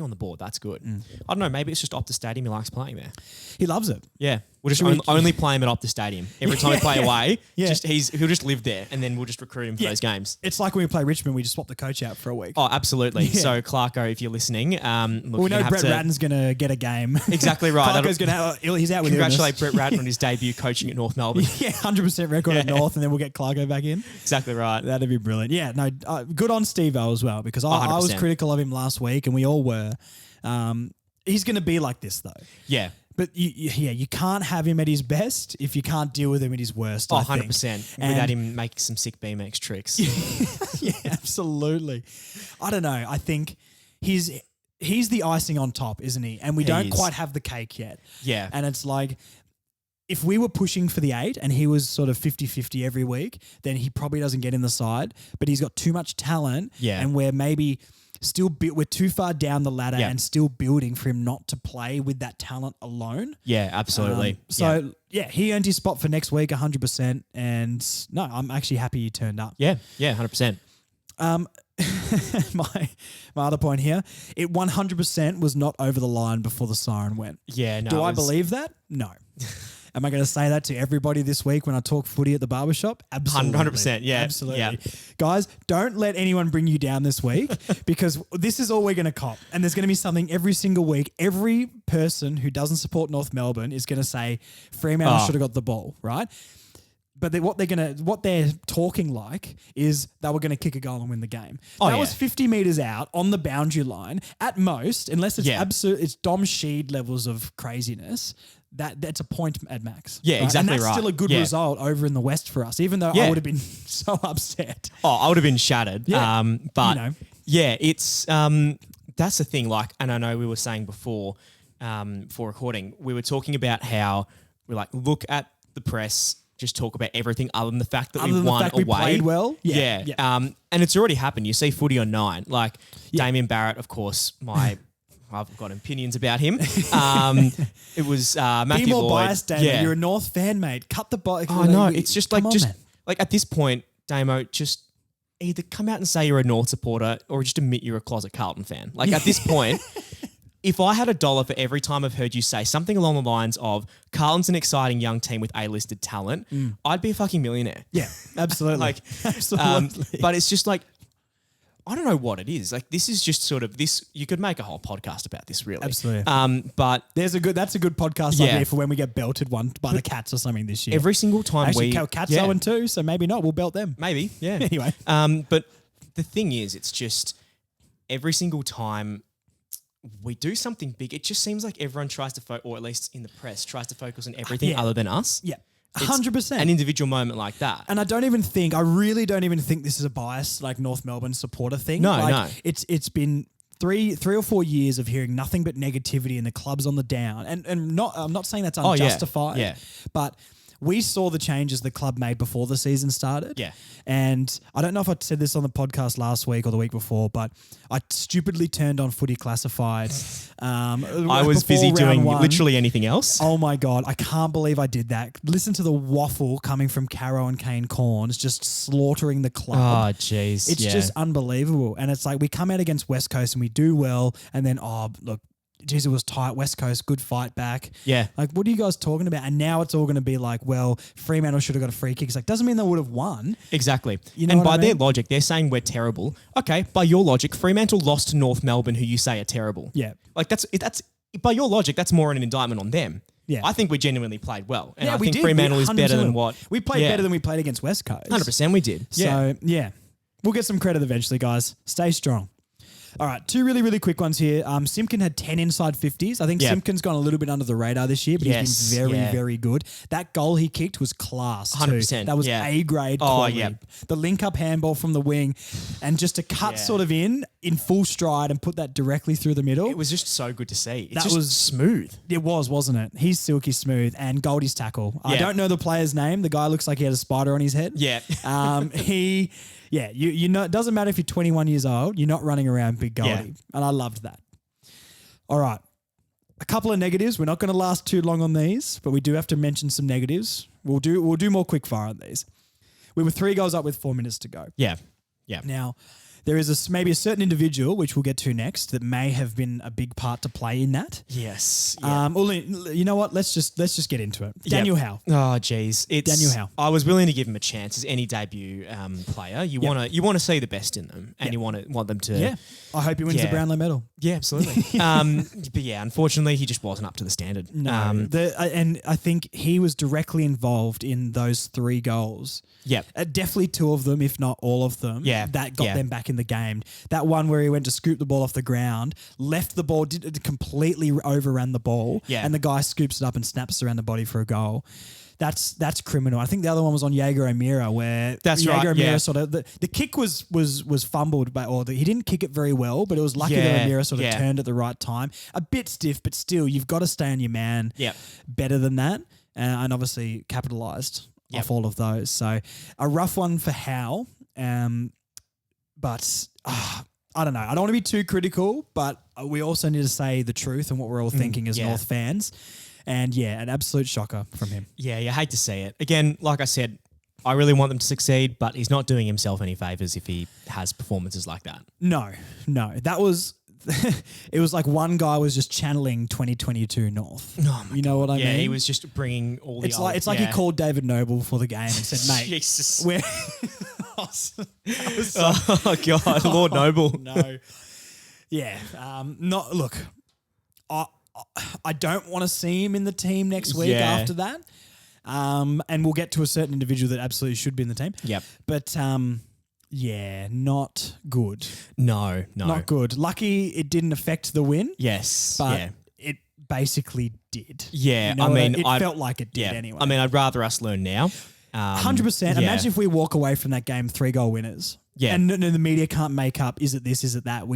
on the board, that's good. I don't know, maybe it's just Optus Stadium he likes playing there. He loves it. Yeah. We'll just only play him at Optus Stadium. Every time we play away, he'll just live there and then we'll just recruit him for those games. It's like when we play Richmond, we just swap the coach out for a week. Oh, absolutely. Yeah. So Clarko, if you're listening, we know Brett Ratton's going to get a game. Exactly right. Clarko's going to have he's out with congratulate Brett Ratton on his debut coaching at North Melbourne. 100% record at North and then we'll get Clarko back in. Exactly right. That'd be brilliant. Yeah, no, good on Steve-O as well because I was critical of him last week and we all were. He's going to be like this though. Yeah. But you can't have him at his best if you can't deal with him at his worst. Oh, I think. 100%. Without him making some sick BMX tricks. Yeah, absolutely. I don't know. I think he's the icing on top, isn't he? And we don't quite have the cake yet. Yeah. And it's like, if we were pushing for the 8 and he was sort of 50-50 every week, then he probably doesn't get in the side. But he's got too much talent. Yeah. And we're maybe we're too far down the ladder and still building for him not to play with that talent alone. Yeah, absolutely. He earned his spot for next week 100%. And no, I'm actually happy he turned up. Yeah, 100%. My other point here, it 100% was not over the line before the siren went. Yeah, no. Do I believe that? No. Am I going to say that to everybody this week when I talk footy at the barbershop? Absolutely. 100%, yeah. Absolutely. Yeah. Guys, don't let anyone bring you down this week because this is all we're going to cop. And there's going to be something every single week. Every person who doesn't support North Melbourne is going to say Fremantle should have got the ball, right? But what they're talking like is they were going to kick a goal and win the game. That was 50 metres out on the boundary line at most, unless it's it's Dom Sheed levels of craziness. That's a point at max. Yeah, right? exactly right. And that's still a good result over in the West for us, even though I would have been so upset. Oh, I would have been shattered. Yeah. But it's that's the thing. Like, and I know we were saying before for recording, we were talking about how we're like, look at the press, just talk about everything other than the fact that we won away. We played well. Yeah. And it's already happened. You see footy on 9. Like Damien Barrett, of course, I've got opinions about him. It was Matthew Be more Lloyd. biased, Damo. You're a North fan, mate. Cut the bike. Oh, no. It's just like, like at this point, Damo, just either come out and say you're a North supporter or just admit you're a closet Carlton fan. Like at this point, if I had $1 for every time I've heard you say something along the lines of Carlton's an exciting young team with A-listed talent, I'd be a fucking millionaire. Yeah, absolutely. Absolutely. But it's just like, I don't know what it is. Like this is just sort of this. You could make a whole podcast about this, really. Absolutely. But that's a good podcast idea for when we get belted by the Cats or something this year. Every single time Actually, Cats 0-2, so maybe not. We'll belt them. Maybe, yeah. Anyway. But the thing is, it's just every single time we do something big, it just seems like everyone tries to or at least in the press, tries to focus on everything other than us. Yeah. 100%. An individual moment like that. And I really don't even think this is a bias like North Melbourne supporter thing. No. It's been three or 4 years of hearing nothing but negativity and the club's on the down. And I'm not saying that's unjustified. Yeah. But we saw the changes the club made before the season started. Yeah. And I don't know if I said this on the podcast last week or the week before, but I stupidly turned on Footy Classified. I was busy doing literally anything else. Oh my God. I can't believe I did that. Listen to the waffle coming from Carro and Kane Corns, just slaughtering the club. Oh, jeez. It's just unbelievable. And it's like we come out against West Coast and we do well. And then, look, Sheezel was tight. West Coast, good fight back. Yeah. Like, what are you guys talking about? And now it's all going to be like, well, Fremantle should have got a free kick. It's like, doesn't mean they would have won. Exactly. You know and by I mean? their logic, they're saying we're terrible. Okay, by your logic, Fremantle lost to North Melbourne, who you say are terrible. Yeah. Like, that's by your logic, that's more an indictment on them. Yeah. I think we genuinely played well. And I we think did. Fremantle is better than what... We played better than we played against West Coast. 100% we did. So, yeah. We'll get some credit eventually, guys. Stay strong. All right, 2 really, really quick ones here. Simpkin had 10 inside 50s. I think Simpkin's gone a little bit under the radar this year, but he's been very, very good. That goal he kicked was class 100%. too. That was A-grade quality. Yeah. The link-up handball from the wing and just to cut sort of in full stride and put that directly through the middle. It was just so good to see. That was smooth. It was, wasn't it? He's silky smooth. And Goldie's tackle. I don't know the player's name. The guy looks like he had a spider on his head. Yeah. You know, it doesn't matter if you're 21 years old, you're not running around Big Goldie. Yeah. And I loved that. All right. A couple of negatives. We're not going to last too long on these, but we do have to mention some negatives. We'll do more quick fire on these. We were 3 goals up with 4 minutes to go. Yeah. Yeah. Now, there is maybe a certain individual, which we'll get to next, that may have been a big part to play in that. Yes. Yeah. You know what? Let's just get into it. Daniel Howe. Oh, geez. Daniel Howe. I was willing to give him a chance as any debut player. You want to see the best in them, and you want them to. Yeah. I hope he wins the Brownlow medal. Yeah, absolutely. But yeah, unfortunately, he just wasn't up to the standard. No. And I think he was directly involved in those 3 goals. Yeah. Definitely 2 of them, if not all of them. Yeah. That got them back in in the game. That one where he went to scoop the ball off the ground, left the ball, completely overran the ball, and the guy scoops it up and snaps around the body for a goal. That's criminal. I think the other one was on Jaeger O'Meara where Jaeger O'Meara sort of the kick was fumbled he didn't kick it very well, but it was lucky that O'Meara sort of turned at the right time. A bit stiff, but still you've got to stay on your man better than that, and obviously capitalised off all of those. So a rough one for Howe, but I don't know. I don't want to be too critical, but we also need to say the truth and what we're all thinking as North fans. And an absolute shocker from him. Yeah, you hate to see it. Again, like I said, I really want them to succeed, but he's not doing himself any favours if he has performances like that. No. That was... it was like one guy was just channeling 2022 North. Oh my God. What I mean? Yeah, he was just bringing all the It's like he called David Noble before the game and said, mate... Jesus. We're... oh, God. Lord Noble. No. Yeah. Look... I don't want to see him in the team next week after that. And we'll get to a certain individual that absolutely should be in the team. Yep. But, not good. No. Not good. Lucky it didn't affect the win. Yes. But it basically did. Yeah. It felt like it did anyway. I mean, I'd rather us learn now. 100%. Imagine if we walk away from that game 3-goal winners. Yeah. And the media can't make up, is it this, is it that?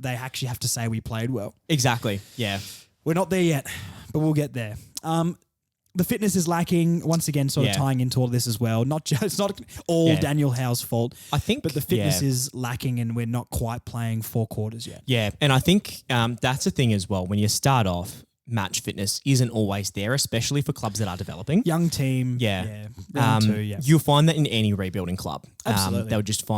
They actually have to say we played well. Exactly. Yeah. We're not there yet, but we'll get there. The fitness is lacking, once again, sort of tying into all this as well. It's not all Daniel Howe's fault, I think, but the fitness is lacking and we're not quite playing 4 quarters yet. Yeah, and I think that's the thing as well. When you start off, match fitness isn't always there, especially for clubs that are developing. Young team. Round 2, You'll find that in any rebuilding club. Absolutely.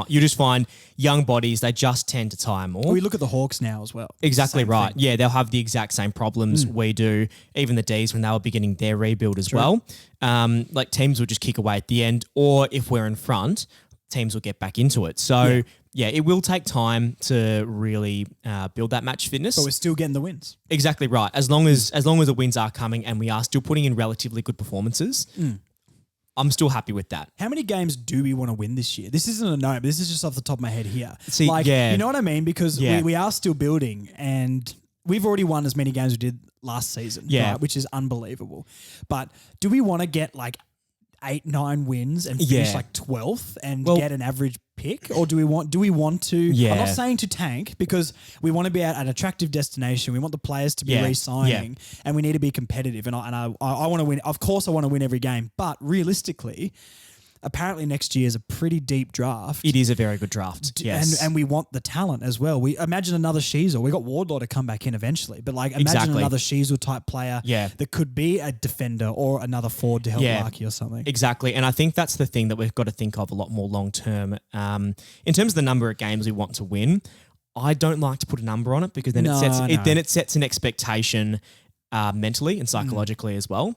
You just find young bodies, they just tend to tire more. We look at the Hawks now as well. Exactly right. Thing. Yeah, they'll have the exact same problems we do. Even the D's when they were beginning their rebuild as well. Like teams will just kick away at the end, or if we're in front, teams will get back into it. So it will take time to really build that match fitness. But we're still getting the wins. Exactly right. As long as the wins are coming and we are still putting in relatively good performances, I'm still happy with that. How many games do we want to win this year? This isn't a no, but this is just off the top of my head here. See, you know what I mean? Because we are still building and we've already won as many games as we did last season, right? Which is unbelievable. But do we want to get like 8-9 wins and finish like 12th and get an average pick, or do we want to I'm not saying to tank, because we want to be at an attractive destination, we want the players to be re-signing and we need to be competitive, and I want to win. Of course I want to win every game, but realistically apparently next year is a pretty deep draft. It is a very good draft. Yes. And we want the talent as well. We imagine another Sheezel. We got Wardlaw to come back in eventually, but imagine another Sheezel type player that could be a defender or another forward to help Larky or something. Exactly. And I think that's the thing that we've got to think of a lot more long term. In terms of the number of games we want to win, I don't like to put a number on it, because then it sets an expectation mentally and psychologically as well.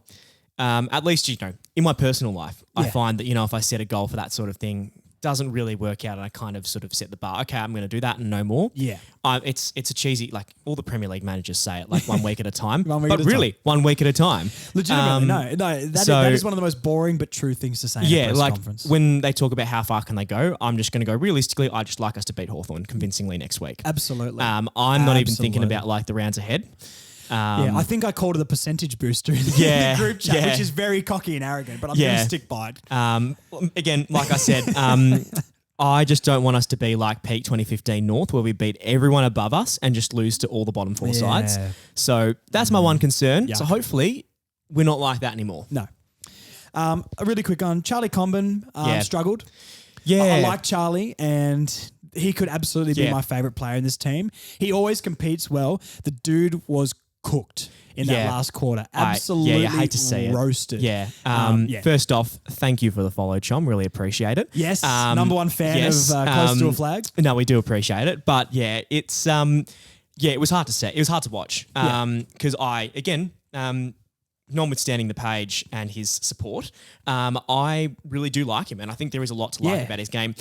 At least, in my personal life, I find that, if I set a goal for that sort of thing, doesn't really work out, and I kind of sort of set the bar. Okay, I'm going to do that and no more. Yeah. It's a cheesy, like all the Premier League managers say it, like 1 week at a time. 1 week at a time. Legitimately, that is one of the most boring but true things to say in a press conference. When they talk about how far can they go, I'm just going to go, realistically, I just like us to beat Hawthorn convincingly next week. Absolutely. I'm not even thinking about like the rounds ahead. I think I called it a percentage booster in the group chat, which is very cocky and arrogant, but I'm going to stick by it. Again, like I said, I just don't want us to be like peak 2015 North, where we beat everyone above us and just lose to all the bottom 4 sides. So that's my one concern. So hopefully we're not like that anymore. No. A really quick one. Charlie Comben struggled. Yeah. I like Charlie, and he could absolutely be my favourite player in this team. He always competes well. The dude was cooked in that last quarter. Absolutely, I hate to see roasted. First off, thank you for the follow, Chom. Really appreciate it. Yes, number one fan of Close to a Flag. No, we do appreciate it. But it's it was hard to say. It was hard to watch because notwithstanding the page and his support, I really do like him, and I think there is a lot to like about his game.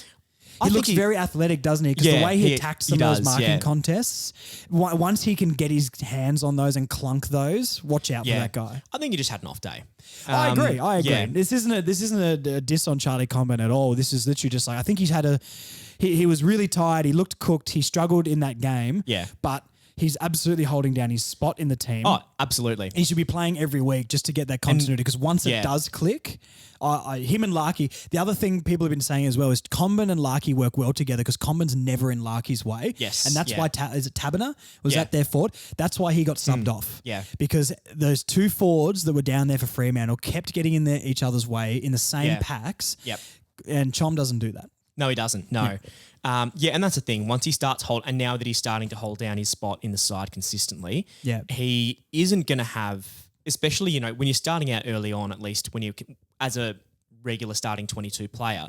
He looks very athletic, doesn't he? Because the way he attacked some of those marking contests, once he can get his hands on those and clunk those, watch out for that guy. I think he just had an off day. I agree. Yeah. This isn't a diss on Charlie Comben at all. This is literally just like, I think he's had he was really tired. He looked cooked. He struggled in that game. Yeah. But he's absolutely holding down his spot in the team. Oh, absolutely. He should be playing every week just to get that continuity, because once it does click, him and Larkey, the other thing people have been saying as well is Comben and Larkey work well together because Comben's never in Larkey's way. Yes. And that's why, is it Tabiner? Was that their forward? That's why he got subbed off. Yeah. Because those two forwards that were down there for Fremantle kept getting in each other's way in the same packs. Yep. And Chom doesn't do that. No, he doesn't. No. And that's the thing. Once he starts and now that he's starting to hold down his spot in the side consistently, he isn't going to have, especially, when you're starting out early on, at least when you, as a regular starting 22 player,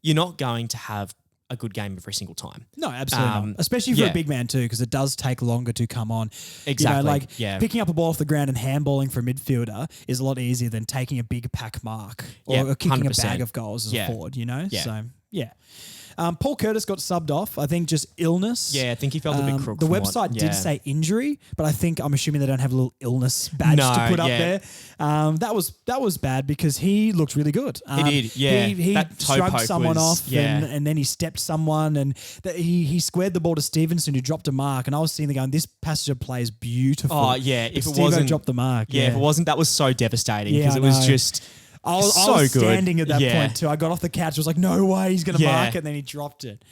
you're not going to have a good game every single time. No, absolutely not. Especially for a big man too, because it does take longer to come on. Exactly. Picking up a ball off the ground and handballing for a midfielder is a lot easier than taking a big pack mark or kicking 100%. A bag of goals as a forward, So, yeah. Paul Curtis got subbed off. I think just illness. Yeah, I think he felt a bit crook. The website did say injury, but I'm assuming they don't have a little illness badge to put up there. That was bad because he looked really good. He did, yeah. He shrugged someone off and then he stepped someone and he squared the ball to Stevenson who dropped a mark. And I was seeing the going, this passage of play is beautiful. Oh, yeah. If it wasn't dropped the mark. Yeah, if it wasn't, that was so devastating because it was just... I was standing at that point too. I got off the couch. I was like, no way he's going to mark it. And then he dropped it.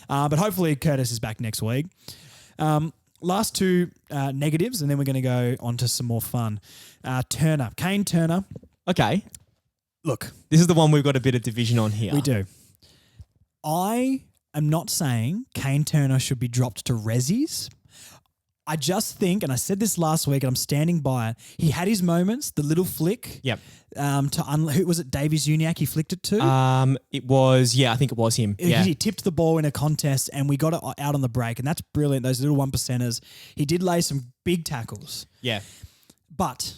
But hopefully Curtis is back next week. Last two negatives, and then we're going to go on to some more fun. Turner. Kane Turner. Okay. Look. This is the one we've got a bit of division on here. We do. I am not saying Kane Turner should be dropped to Rezzies. I just think, and I said this last week, and I'm standing by it. He had his moments, the little flick. Yep. Who was it? Davies Uniacke he flicked it to. It was. I think it was him. He tipped the ball in a contest, and we got it out on the break, and that's brilliant. Those little 1%ers. He did lay some big tackles. Yeah. But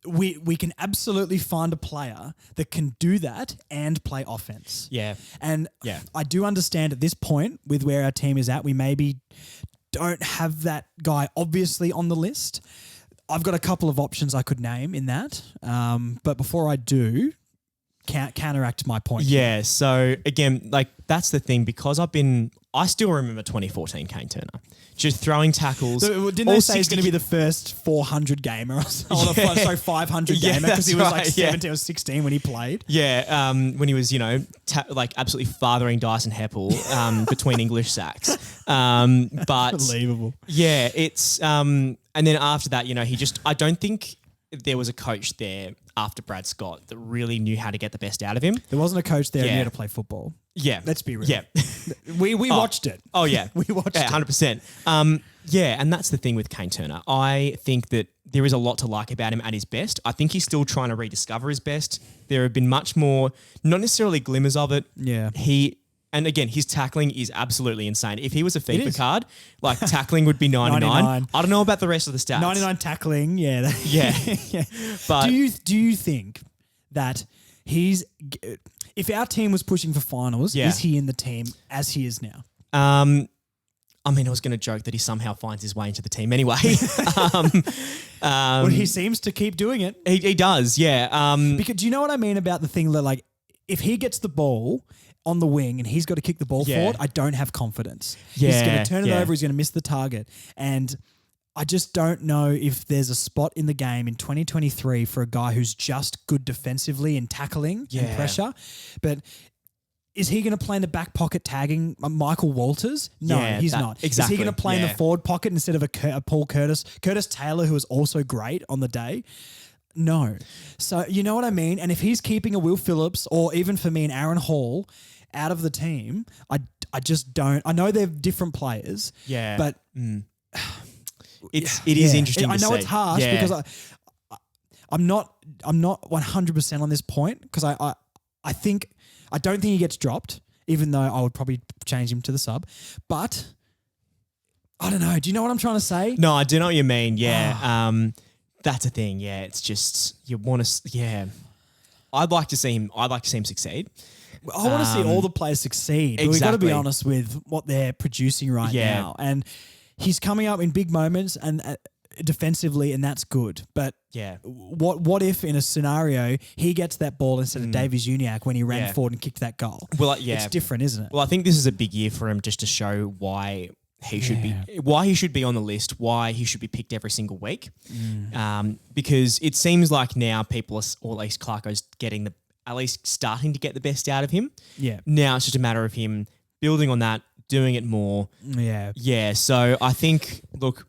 we can absolutely find a player that can do that and play offense. Yeah. And I do understand at this point with where our team is at, we maybe don't have that guy obviously on the list. I've got a couple of options I could name in that. But before I do, counteract my point. Yeah. So again, that's the thing, because I still remember 2014 Kane Turner. Just throwing tackles. So, didn't they say he's going to be the first 400 gamer or something? Sorry, 500 gamer because he was 17 or 16 when he played. Yeah, when he was, absolutely fathering Dyson Heppel between English sacks. But unbelievable. Yeah, it's and then after that, I don't think there was a coach there after Brad Scott that really knew how to get the best out of him. There wasn't a coach there who knew how to play football. Yeah. Let's be real. Yeah. We watched it. Oh, yeah. We watched it. 100%. And that's the thing with Kane Turner. I think that there is a lot to like about him at his best. I think he's still trying to rediscover his best. There have been much more, not necessarily glimmers of it. Yeah. And again, his tackling is absolutely insane. If he was a FIFA card, tackling would be 99. I don't know about the rest of the stats. 99 tackling, yeah. Yeah. But do you think that if our team was pushing for finals, is he in the team as he is now? I was going to joke that he somehow finds his way into the team anyway. Well, he seems to keep doing it. He does, yeah. Because do you know what I mean about the thing that if he gets the ball on the wing and he's got to kick the ball forward, I don't have confidence. He's going to turn it over. He's going to miss the target. And I just don't know if there's a spot in the game in 2023 for a guy who's just good defensively and tackling and pressure. But is he going to play in the back pocket tagging Michael Walters? No, he's not. Exactly. Is he going to play in the forward pocket instead of a Paul Curtis? Curtis Taylor, who was also great on the day? No. So you know what I mean? And if he's keeping a Will Phillips or even for me an Aaron Hall out of the team, I just don't. I know they're different players. Yeah. But it is interesting. I know it's harsh because I'm not 100% on this point because I don't think he gets dropped, even though I would probably change him to the sub. But I don't know. Do you know what I'm trying to say? No, I do know what you mean. Yeah. That's a thing. Yeah. It's just you want to. Yeah. I'd like to see him succeed. I want to see all the players succeed. But we've got to be honest with what they're producing right now. And he's coming up in big moments and defensively, and that's good. But what if in a scenario he gets that ball instead of Davies Uniacke when he ran forward and kicked that goal? Well, it's different, isn't it? Well, I think this is a big year for him just to show why he should be on the list, why he should be picked every single week. Because it seems like now people are, or at least Clarko's at least starting to get the best out of him. Yeah. Now it's just a matter of him building on that, doing it more. Yeah. Yeah. So I think, look,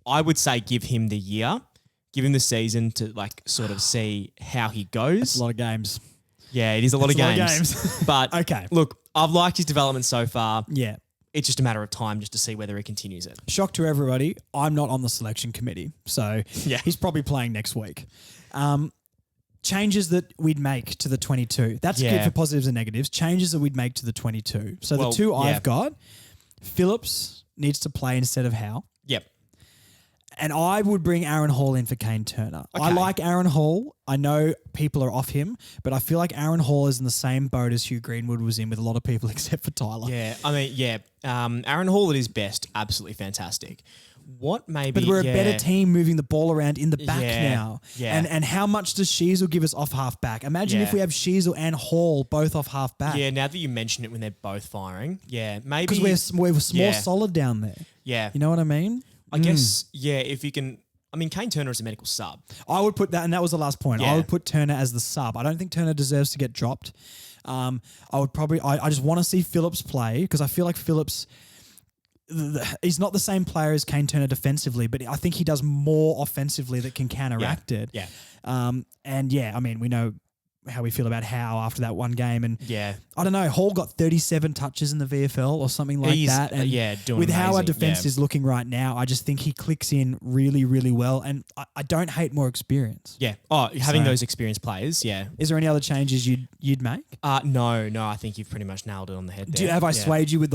I would say give him the year, give him the season to like sort of see how he goes. That's a lot of games. Yeah, it is a lot of games. But okay. Look, I've liked his development so far. Yeah. It's just a matter of time just to see whether he continues it. Shock to everybody, I'm not on the selection committee. So he's probably playing next week. Changes that we'd make to the 22. That's good for positives and negatives. Changes that we'd make to the 22. So the two I've got, Phillips needs to play instead of Howe. Yep. And I would bring Aaron Hall in for Kane Turner. Okay. I like Aaron Hall. I know people are off him, but I feel like Aaron Hall is in the same boat as Hugh Greenwood was in with a lot of people except for Tyler. Yeah, I mean, Aaron Hall at his best, absolutely fantastic. What maybe... But we're a better team moving the ball around in the back now. Yeah. And how much does Sheezel give us off half back? Imagine if we have Sheezel and Hall both off half back. Yeah, now that you mention it when they're both firing. Yeah, maybe... Because we're more solid down there. Yeah. You know what I mean? I guess, if you can... I mean, Kane Turner is a medical sub. I would put that, and that was the last point. I would put Turner as the sub. I don't think Turner deserves to get dropped. I would probably... I just want to see Phillips play because I feel like Phillips... He's not the same player as Kane Turner defensively, but I think he does more offensively that can counteract it. Yeah. I mean, we know how we feel about Howe after that one game. And I don't know, Hall got 37 touches in the VFL or something like that. And doing with how our amazing. defense is looking right now, I just think he clicks in really, really well. And I don't hate more experience. Yeah. Oh, having those experienced players, yeah. Is there any other changes you'd make? No, I think you've pretty much nailed it on the head there. Have I swayed you with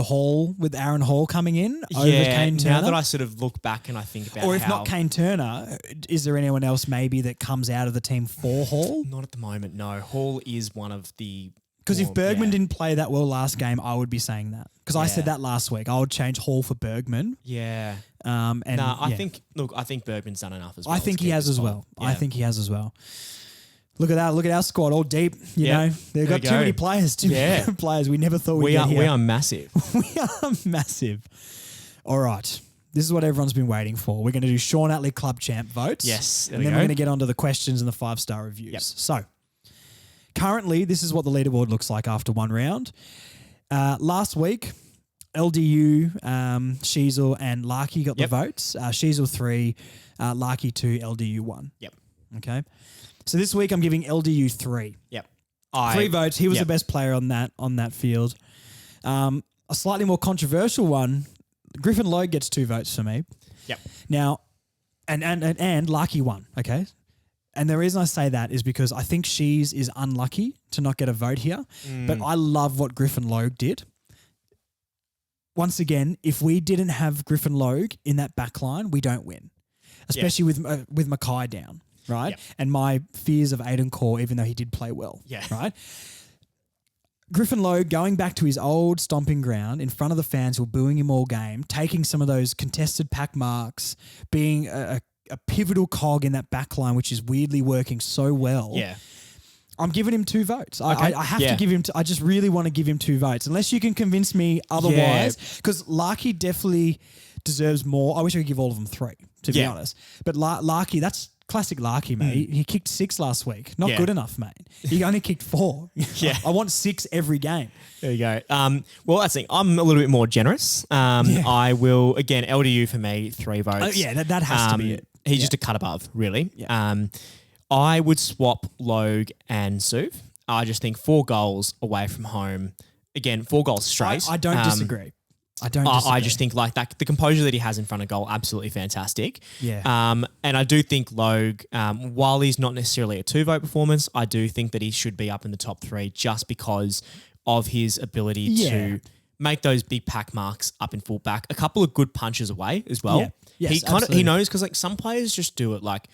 with Aaron Hall coming in over Kane Turner? Now that I sort of look back and I think about or if not Kane Turner, is there anyone else maybe that comes out of the team for Hall? Not at the moment, no. Hall is one of the... Because if Bergman didn't play that well last game, I would be saying that. Because I said that last week. I would change Hall for Bergman. Yeah. I think Bergman's done enough as well. I think he has as well. I think he has as well. Look at that. Look at our squad, all deep. You know, they've got too many players. Too many players. We never thought we'd get here. We are massive. We are massive. All right. This is what everyone's been waiting for. We're going to do Sean Atley Club Champ votes. Yes. And then we're going to get onto the questions and the 5-star reviews. Yep. So, currently, this is what the leaderboard looks like after one round. Last week, LDU, Sheezel, and Larky got the votes. Sheezel 3, Larky 2, LDU 1. Yep. Okay. So this week I'm giving LDU 3. Yep. 3 votes. He was the best player on that field. A slightly more controversial one, Griffin Logue gets 2 votes for me. Yep. Now, and Larky 1. Okay. And the reason I say that is because I think Shees is unlucky to not get a vote here. But I love what Griffin Logue did. Once again, if we didn't have Griffin Logue in that back line, we don't win. Especially with Mackay down, right? Yep. And my fears of Aiden Core, even though he did play well, right? Griffin Logue going back to his old stomping ground in front of the fans who were booing him all game, taking some of those contested pack marks, being a pivotal cog in that back line, which is weirdly working so well. Yeah. I'm giving him 2 votes. Okay. I have to give him... I just really want to give him 2 votes. Unless you can convince me otherwise. Because Larky definitely deserves more. I wish I could give all of them 3, to be honest. But Larky, that's classic Larky, mate. He kicked 6 last week. Not good enough, mate. He only kicked 4. I want 6 every game. There you go. Well, that's the thing. I'm a little bit more generous. I will, again, LDU for me, 3 votes. That has to be it. He's just a cut above, really. Yeah. I would swap Logue and Suv. I just think 4 goals away from home. Again, 4 goals straight. I don't disagree. I just think like that, the composure that he has in front of goal, absolutely fantastic. Yeah. And I do think Logue, while he's not necessarily a 2-vote performance, I do think that he should be up in the top 3 just because of his ability to make those big pack marks up in full back. A couple of good punches away as well. Yeah. Yes, He knows because like some players just do it like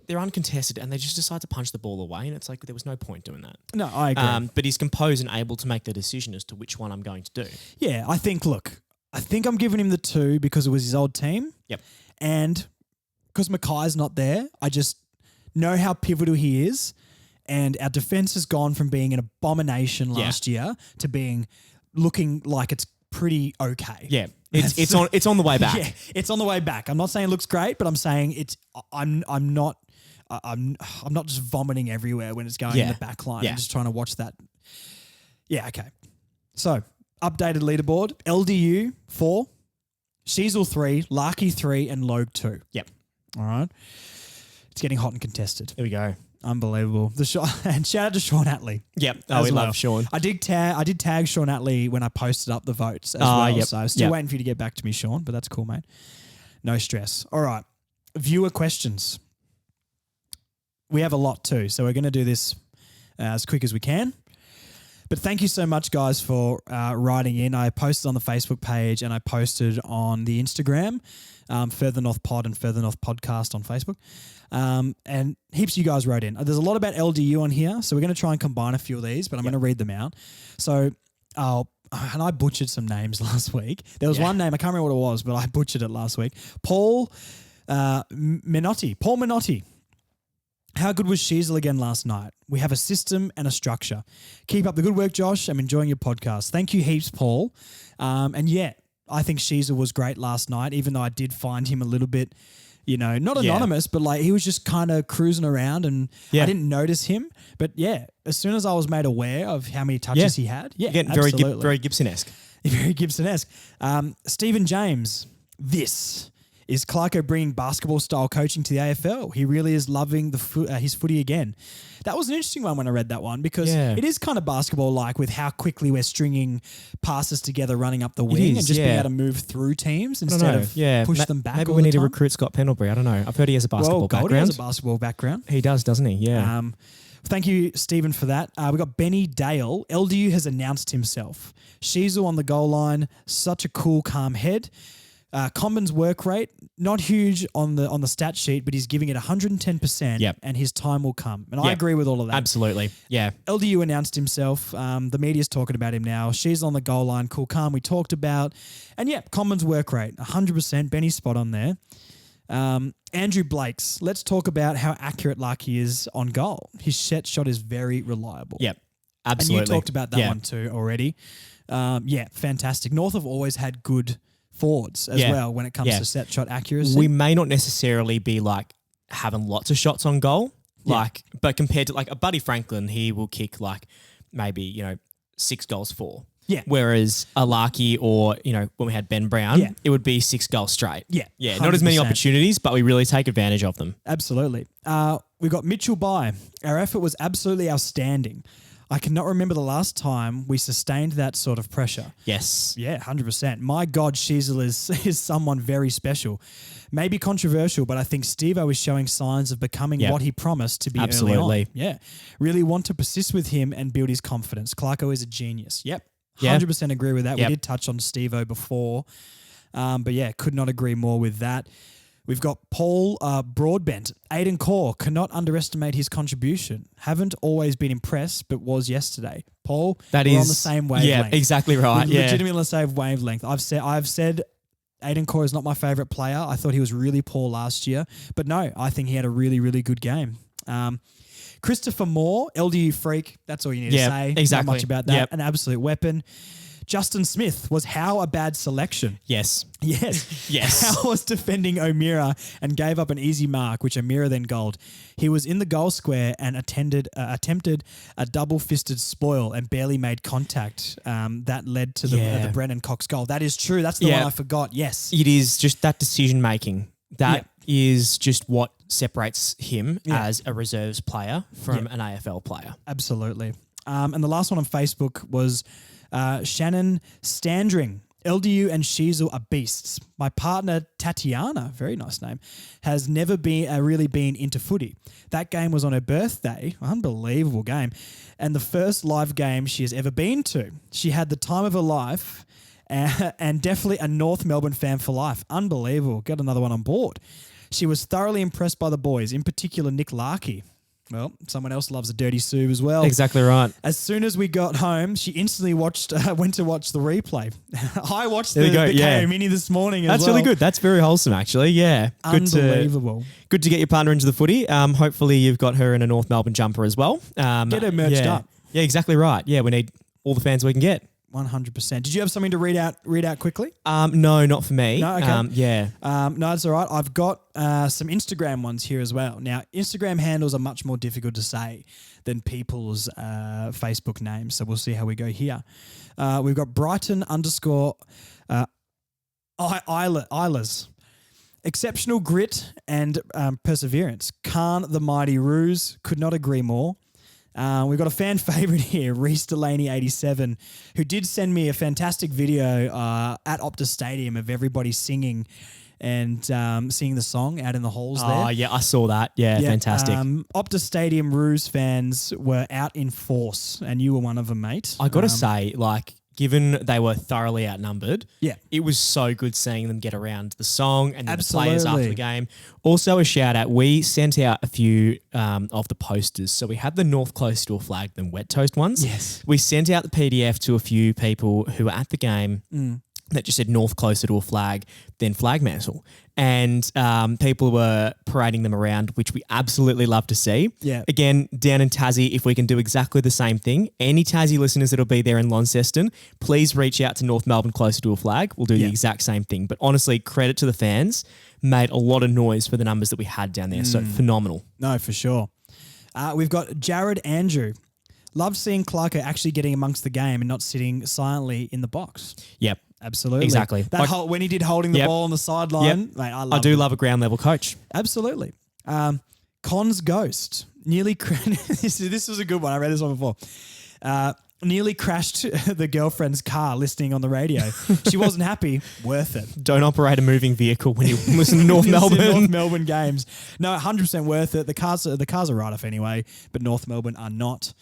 they're uncontested and they just decide to punch the ball away, and it's like there was no point doing that. No, I agree. But he's composed and able to make the decision as to which one I'm going to do. Yeah, I think I'm giving him the 2 because it was his old team. Yep. And because Mackay's not there, I just know how pivotal he is. And our defense has gone from being an abomination last year to looking like it's pretty okay. Yeah. It's on the way back. Yeah, it's on the way back. I'm not saying it looks great, but I'm saying I'm not just vomiting everywhere when it's going in the back line. Yeah. I'm just trying to watch that. Yeah, okay. So, updated leaderboard. LDU 4, Sheezel 3, Larky 3, and Logue 2. Yep. All right. It's getting hot and contested. Here we go. Unbelievable. And shout out to Sean Atley. Yep. Oh, we love Sean. I did tag Sean Atley when I posted up the votes as well. Yep. So still waiting for you to get back to me, Sean, but that's cool, mate. No stress. All right. Viewer questions. We have a lot too, so we're going to do this as quick as we can. But thank you so much, guys, for writing in. I posted on the Facebook page and I posted on the Instagram, Further North Pod and Further North Podcast on Facebook. And heaps of you guys wrote in. There's a lot about LDU on here, so we're going to try and combine a few of these, but I'm going to read them out. So, and I butchered some names last week. There was one name, I can't remember what it was, but I butchered it last week. Paul Menotti. Paul Menotti. How good was Sheezel again last night? We have a system and a structure. Keep up the good work, Josh. I'm enjoying your podcast. Thank you heaps, Paul. And I think Sheezel was great last night, even though I did find him a little bit, not anonymous, but like he was just kind of cruising around and I didn't notice him. But as soon as I was made aware of how many touches he had, Again, absolutely. very Gibson-esque. Very Gibson-esque. Stephen James, this is Clarko bringing basketball-style coaching to the AFL. He really is loving his footy again. That was an interesting one when I read that one because it is kind of basketball-like with how quickly we're stringing passes together running up the wing and just being able to move through teams instead of push them back. Maybe all we the need to time. recruit Scott Pendlebury. I don't know. I've heard he has a basketball Goldie background. has a basketball background. He does, doesn't he? Yeah. Thank you, Stephen, for that. We got Benny Dale. LDU has announced himself. Sheezel on the goal line. Such a cool, calm head. Common's work rate, not huge on the stat sheet, but he's giving it 110%, and his time will come. And I agree with all of that. Absolutely, yeah. LDU announced himself. The media's talking about him now. She's on the goal line. Cool, calm, we talked about. And Common's work rate, 100%. Benny's spot on there. Andrew Blakes, let's talk about how accurate Larky is on goal. His set shot is very reliable. Yep, absolutely. And you talked about that one too already. Fantastic. North have always had good forwards as well when it comes to set shot accuracy. We may not necessarily be like having lots of shots on goal, but compared to like a Buddy Franklin, he will kick like maybe 6 goals 4. Yeah. Whereas a Larky or when we had Ben Brown, it would be 6 goals straight. Yeah. Yeah. Not as many opportunities, but we really take advantage of them. Absolutely. We got Mitchell By. Our effort was absolutely outstanding. I cannot remember the last time we sustained that sort of pressure. Yes. Yeah, 100%. My God, Sheezel is someone very special. Maybe controversial, but I think Steve-O is showing signs of becoming what he promised to be early on. Yeah. Really want to persist with him and build his confidence. Clarko is a genius. Yep. 100% agree with that. We did touch on Steve-O before. But could not agree more with that. We've got Paul Broadbent. Aiden Core, cannot underestimate his contribution. Haven't always been impressed, but was yesterday. Paul, we're on the same wavelength. Yeah, exactly right. Legitimately on the same wavelength. I've said Aiden Core is not my favourite player. I thought he was really poor last year. But no, I think he had a really, really good game. Christopher Moore, LDU freak. That's all you need to say. Exactly. Not much about that. An absolute weapon. Justin Smith was how a bad selection. Yes. How was defending O'Meara and gave up an easy mark, which O'Meara then goaled. He was in the goal square and attempted a double-fisted spoil and barely made contact. That led to the Brennan Cox goal. That is true. That's the one I forgot. Yes. It is just that decision-making. That is just what separates him as a reserves player from an AFL player. Absolutely. And the last one on Facebook was Shannon Standring. LDU and Sheezel are beasts. My partner, Tatiana, very nice name, has never really been into footy. That game was on her birthday. Unbelievable game. And the first live game she has ever been to. She had the time of her life and definitely a North Melbourne fan for life. Unbelievable. Got another one on board. She was thoroughly impressed by the boys, in particular Nick Larkey. Well, someone else loves a dirty Sue as well. Exactly right. As soon as we got home, she instantly went to watch the replay. I watched the KO Mini this morning as well. That's really good. That's very wholesome, actually. Yeah. Unbelievable. Good to get your partner into the footy. Hopefully you've got her in a North Melbourne jumper as well. Get her merched up. Yeah, exactly right. Yeah, we need all the fans we can get. 100%. Did you have something to read out quickly? No, not for me. No, okay. Yeah. No, it's all right. I've got some Instagram ones here as well. Now, Instagram handles are much more difficult to say than people's Facebook names, so we'll see how we go here. We've got Brighton _Islas. Exceptional grit and perseverance. Khan the Mighty Ruse. Could not agree more. We've got a fan favourite here, Reese Delaney 87, who did send me a fantastic video at Optus Stadium of everybody singing and singing the song out in the halls there. Oh, yeah, I saw that. Yeah, fantastic. Optus Stadium Ruse fans were out in force, and you were one of them, mate. I got to say, given they were thoroughly outnumbered, it was so good seeing them get around the song and then the players after the game. Also, a shout out, we sent out a few of the posters. So we had the North Close to a Flag, the wet toast ones. Yes. We sent out the PDF to a few people who were at the game that just said North Closer to a Flag, then Flag Mantle. And people were parading them around, which we absolutely love to see. Yeah. Again, down in Tassie, if we can do exactly the same thing, any Tassie listeners that'll be there in Launceston, please reach out to North Melbourne Closer to a Flag. We'll do the exact same thing. But honestly, credit to the fans. Made a lot of noise for the numbers that we had down there. So phenomenal. No, for sure. We've got Jared Andrew. Loved seeing Clarko actually getting amongst the game and not sitting silently in the box. Yep. Absolutely. Exactly. When he did holding the ball on the sideline, mate, I do love a ground level coach. Absolutely. Con's Ghost. This was a good one. I read this one before. Nearly crashed the girlfriend's car listening on the radio. She wasn't happy. Worth it. Don't operate a moving vehicle when you listen to North Melbourne. North Melbourne games. No, 100% worth it. The cars are write-off anyway, but North Melbourne are not.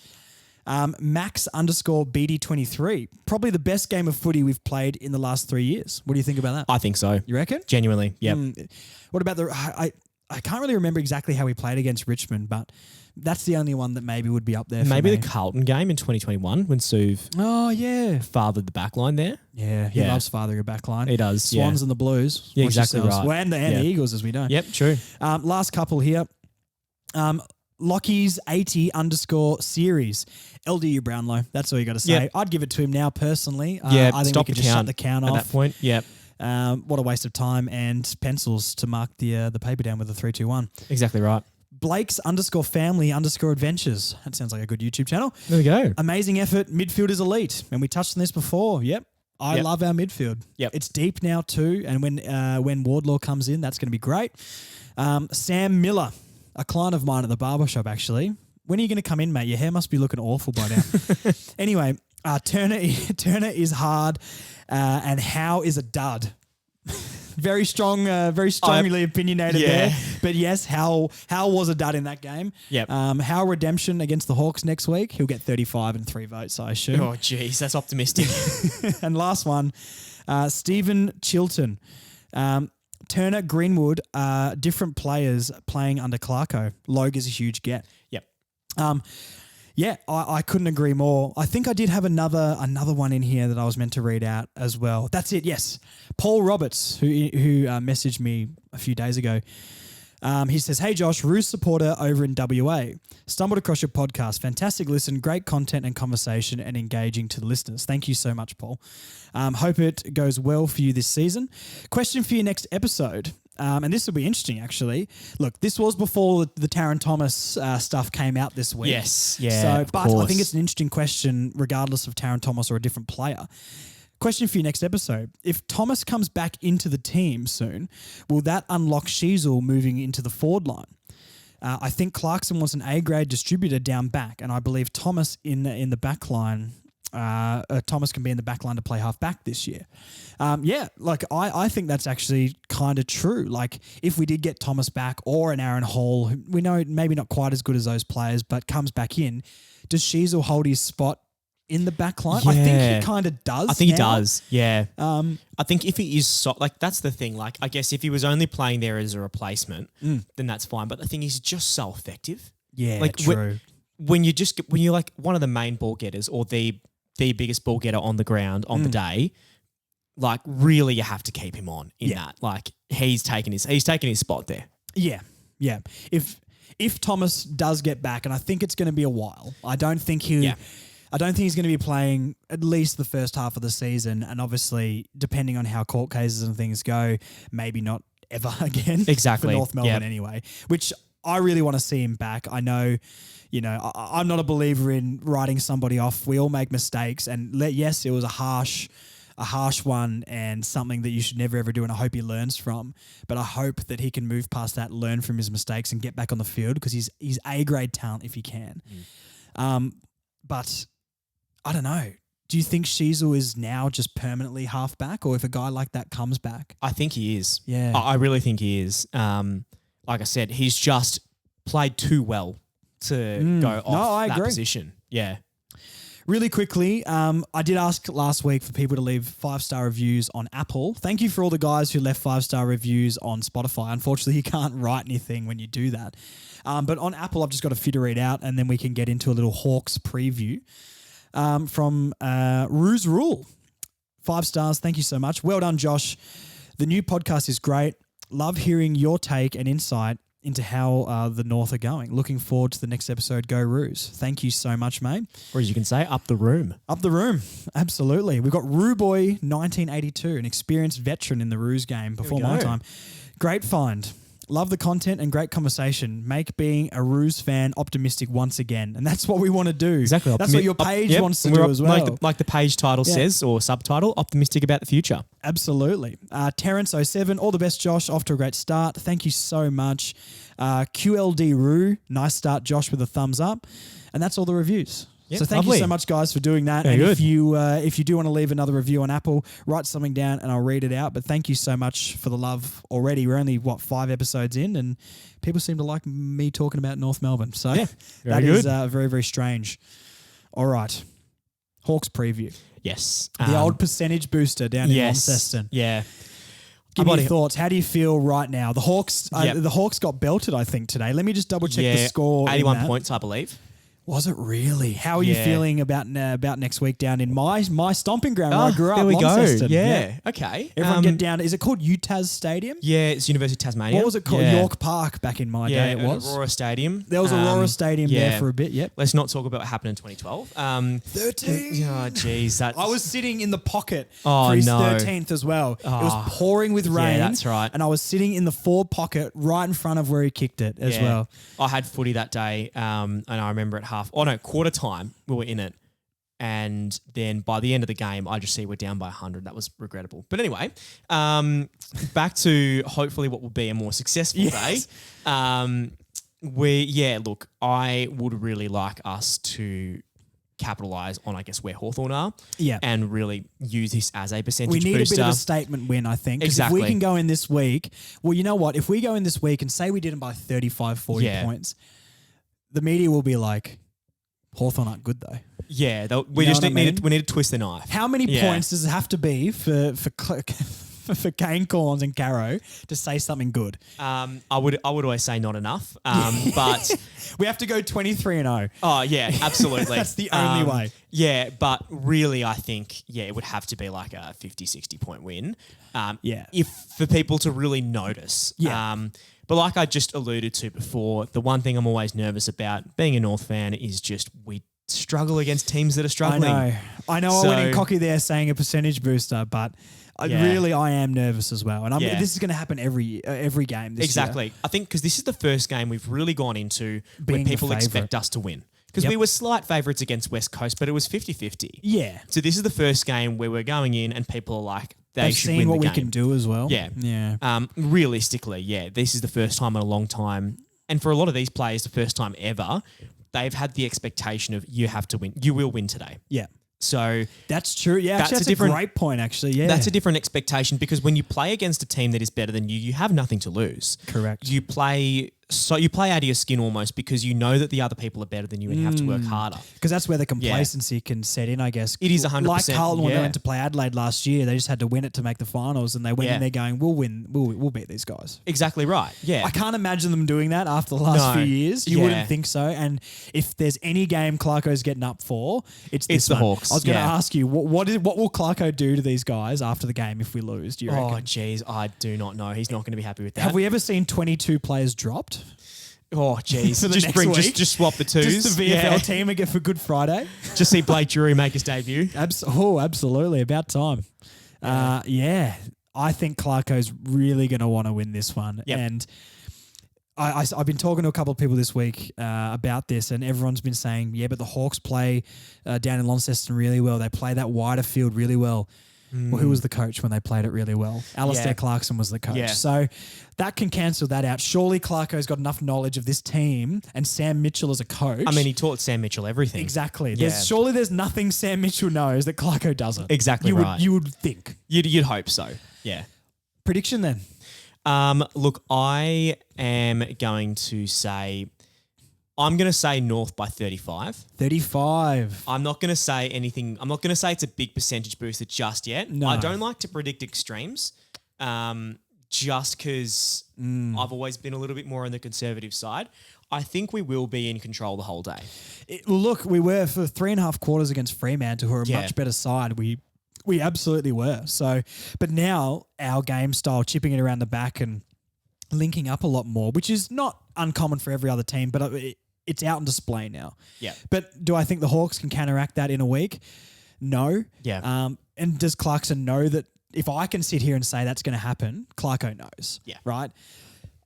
Max _BD23. Probably the best game of footy we've played in the last 3 years. What do you think about that? I think so. You reckon? Genuinely, yeah. What about I can't really remember exactly how we played against Richmond, but that's the only one that maybe would be up there for maybe me. The Carlton game in 2021 when Suv fathered the back line there. Yeah, he loves fathering a back line. He does, Swans and the Blues. Yeah, exactly right. Well, and the Eagles, as we know. Yep, true. Last couple here. Lockie's 80 _series. LDU Brownlow. That's all you got to say. Yep. I'd give it to him now personally. Yeah, I think we could just shut the count off at that point. Yep. What a waste of time and pencils to mark the paper down with a 3-2-1. Exactly right. Blake's _family _adventures. That sounds like a good YouTube channel. There we go. Amazing effort. Midfield is elite. And we touched on this before. Yep. I love our midfield. Yep. It's deep now too. And when Wardlaw comes in, that's going to be great. Sam Miller, a client of mine at the barbershop actually. When are you going to come in, mate? Your hair must be looking awful by now. Anyway, Turner is hard and Howe is a dud. Very strongly opinionated there. But yes, Howe was a dud in that game. Yep. Howe redemption against the Hawks next week. He'll get 35 and 3 votes, I assume. Oh, geez, that's optimistic. And last one, Stephen Chilton. Turner, Greenwood, different players playing under Clarko. Logue is a huge get. Yep. I couldn't agree more. I think I did have another one in here that I was meant to read out as well. That's it, yes. Paul Roberts, who messaged me a few days ago. He says, "Hey Josh, Roos supporter over in WA. Stumbled across your podcast. Fantastic listen, great content and conversation and engaging to the listeners. Thank you so much, Paul. Hope it goes well for you this season. Question for your next episode." And this will be interesting, actually. Look, this was before the Taron Thomas stuff came out this week. Yes, yeah. But I think it's an interesting question, regardless of Taron Thomas or a different player. Question for your next episode. If Thomas comes back into the team soon, will that unlock Sheezel moving into the forward line? I think Clarkson was an A-grade distributor down back, and I believe Thomas in the back line. Thomas can be in the back line to play half back this year. I think that's actually kind of true. Like, if we did get Thomas back or an Aaron Hall, we know maybe not quite as good as those players, but comes back in, does Sheezel hold his spot in the back line. Yeah. I think he kind of does. I think now. he does. Yeah. I think if he is like that's the thing. Like I guess if he was only playing there as a replacement, then that's fine. But the thing is, he's just so effective. Yeah, like true. When you're like one of the main ball getters or the biggest ball getter on the ground on the day, like really you have to keep him on in that. Like he's taking his spot there. Yeah, yeah. If Thomas does get back, and I think it's going to be a while, I don't think he's going to be playing at least the first half of the season, and obviously depending on how court cases and things go, maybe not ever again. Exactly. For North Melbourne anyway, which I really want to see him back. I know, I'm not a believer in writing somebody off. We all make mistakes, and yes, it was a harsh one and something that you should never ever do, and I hope he learns from. But I hope that he can move past that, learn from his mistakes, and get back on the field because he's A-grade talent if he can. But I don't know. Do you think Sheezel is now just permanently halfback, or if a guy like that comes back? I think he is. Yeah. I really think he is. Like I said, he's just played too well to go off that position. Yeah. Really quickly, I did ask last week for people to leave 5-star reviews on Apple. Thank you for all the guys who left 5-star reviews on Spotify. Unfortunately, you can't write anything when you do that. But on Apple, I've just got a few to read out, and then we can get into a little Hawks preview. From Ruse Rule. 5 stars. Thank you so much. Well done, Josh. The new podcast is great. Love hearing your take and insight into how the North are going. Looking forward to the next episode. Go Ruse. Thank you so much, mate. Or as you can say, up the room. Up the room. Absolutely. We've got Ruboy 1982, an experienced veteran in the Ruse game before my time. Great find. Love the content and great conversation. Make being a Ruse fan optimistic once again. And that's what we want to do. Exactly. That's what your page wants to do as well. Like the page title says, or subtitle, optimistic about the future. Absolutely. Terrence07, all the best, Josh. Off to a great start. Thank you so much. QLD Roo, nice start, Josh, with a thumbs up. And that's all the reviews. Yep, so thank you so much, guys, for doing that. Very and good. if you do want to leave another review on Apple, write something down and I'll read it out. But thank you so much for the love already. We're only, 5 episodes in, and people seem to like me talking about North Melbourne. So that is very, very strange. All right. Hawks preview. Yes. The old percentage booster down in Launceston. Yeah. Give me your thoughts. How do you feel right now? The Hawks got belted, I think, today. Let me just double check the score. 81 points, I believe. Was it really? How are you feeling about next week down in my stomping ground where I grew up? There we Launceston. go. Yeah. Okay. Everyone get down. Is it called UTAS Stadium? Yeah, it's University of Tasmania. What was it called? York Park back in my day. It was Aurora Stadium. There was Aurora Stadium there for a bit. Yep. Let's not talk about what happened in 2012. 13. Oh, geez. I was sitting in the pocket for his 13th as well. It was pouring with rain. Yeah, that's right. And I was sitting in the forward pocket right in front of where he kicked it as well. I had footy that day, and I remember at quarter time we were in it, and then by the end of the game I just see we're down by 100. That was regrettable, but anyway, back to hopefully what will be a more successful day. Look, I would really like us to capitalise on, I guess, where Hawthorn are, and really use this as a percentage booster. We need a bit of a statement win, I think. Exactly. If we can go in this week, well, you know what? If we go in this week and say we did them by 35, 40 points, the media will be like, Hawthorn aren't good though. Yeah, we need to twist the knife. How many points does it have to be for Kane Corns and Carro to say something good? I would always say not enough, but we have to go 23-0. Oh yeah, absolutely. That's the only way. Yeah, but really, I think it would have to be like a 50, 60 point win. If for people to really notice. Yeah. But like I just alluded to before, the one thing I'm always nervous about being a North fan is just we struggle against teams that are struggling. I know. I went in cocky there saying a percentage booster, but I am nervous as well. And this is going to happen every game this year. I think because this is the first game we've really gone into where people expect us to win. Because we were slight favourites against West Coast, but it was 50-50. Yeah. So this is the first game where we're going in and people are like, they've should seen win what the we game. can do as well. Yeah. Yeah. Realistically, this is the first time in a long time. And for a lot of these players, the first time ever, they've had the expectation of you have to win. You will win today. Yeah. So that's true. Yeah, that's a great point, actually. Yeah. That's a different expectation because when you play against a team that is better than you, you have nothing to lose. Correct. You play so you play out of your skin almost because you know that the other people are better than you and you have to work harder. Because that's where the complacency can set in, I guess. It is 100%. Like Carlton when they went to play Adelaide last year, they just had to win it to make the finals, and they went in there going, "We'll win. We'll beat these guys." Exactly right. Yeah, I can't imagine them doing that after the last few years. You wouldn't think so. And if there's any game Clarko's getting up for, it's the one. Hawks. I was going to ask you, what will Clarko do to these guys after the game if we lose? Do you reckon? Oh, geez, I do not know. He's not going to be happy with that. Have we ever seen 22 players dropped? Oh, jeez. Just swap the twos. Just the VFL team again for Good Friday. Just see Blake Drury make his debut. Absolutely. About time. I think Clarko's really going to want to win this one. Yep. And I've been talking to a couple of people this week about this, and everyone's been saying, but the Hawks play down in Launceston really well. They play that wider field really well. Well, who was the coach when they played it really well? Alistair Clarkson was the coach. Yeah. So that can cancel that out. Surely Clarko's got enough knowledge of this team and Sam Mitchell as a coach. I mean, he taught Sam Mitchell everything. Exactly. Surely there's nothing Sam Mitchell knows that Clarko doesn't. Exactly right. You would think. You'd hope so. Yeah. Prediction then? Look, I am going to say... I'm going to say North by 35. 35. I'm not going to say anything. I'm not going to say it's a big percentage booster just yet. No. I don't like to predict extremes just because I've always been a little bit more on the conservative side. I think we will be in control the whole day. Look, we were for 3.5 quarters against Fremantle, who are a much better side. We absolutely were. So, but now our game style, chipping it around the back and linking up a lot more, which is not uncommon for every other team, but it's out on display now. Yeah. But do I think the Hawks can counteract that in a week? No. Yeah. And does Clarkson know that if I can sit here and say that's going to happen, Clarko knows. Yeah. Right?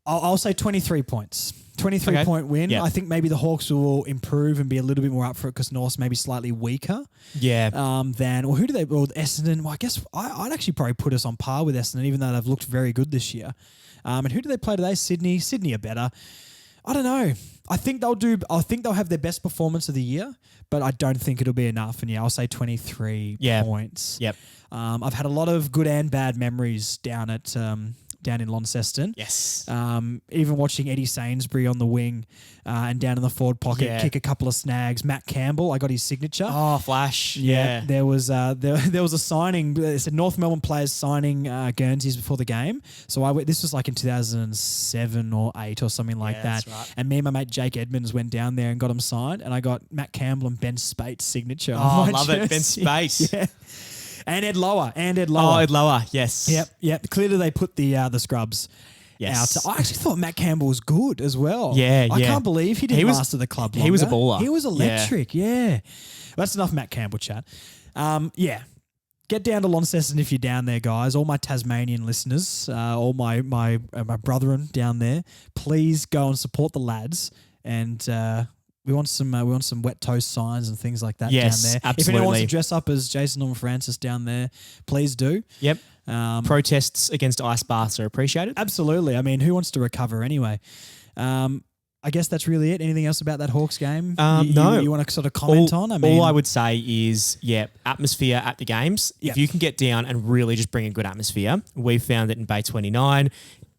I'll say 23 points. 23-point win. Yeah. I think maybe the Hawks will improve and be a little bit more up for it because North's maybe slightly weaker. Yeah. Who do they... Well, Essendon, well, I guess I'd actually probably put us on par with Essendon, even though they've looked very good this year. And who do they play today? Sydney. Sydney are better. I don't know. I think they'll have their best performance of the year, but I don't think it'll be enough. And I'll say 23 points. Yep. I've had a lot of good and bad memories down in Launceston. Yes. Even watching Eddie Sainsbury on the wing and down in the forward pocket kick a couple of snags. Matt Campbell, I got his signature. Oh, flash. Yeah. There was a signing. It said North Melbourne players signing Guernseys before the game. So this was like in 2007 or 8 or something like that. That's right. And me and my mate Jake Edmonds went down there and got him signed. And I got Matt Campbell and Ben Spate's signature. Oh, I love it. Ben Spate. Yeah. And Ed Lower. Oh, Ed Lower. Yes. Yep. Clearly they put the scrubs out. I actually thought Matt Campbell was good as well. Yeah, I can't believe he didn't master the club longer. He was a baller. He was electric, yeah. That's enough Matt Campbell chat. Get down to Launceston if you're down there, guys. All my Tasmanian listeners, all my brethren down there, please go and support the lads. And we want some wet toast signs and things like that down there. Absolutely. If anyone wants to dress up as Jason Norman Francis down there, please do. Yep. Protests against ice baths are appreciated. Absolutely. I mean, who wants to recover anyway? I guess that's really it. Anything else about that Hawks game? No. You want to sort of comment on? All I would say is, atmosphere at the games. Yep. If you can get down and really just bring a good atmosphere, we found it in Bay 29.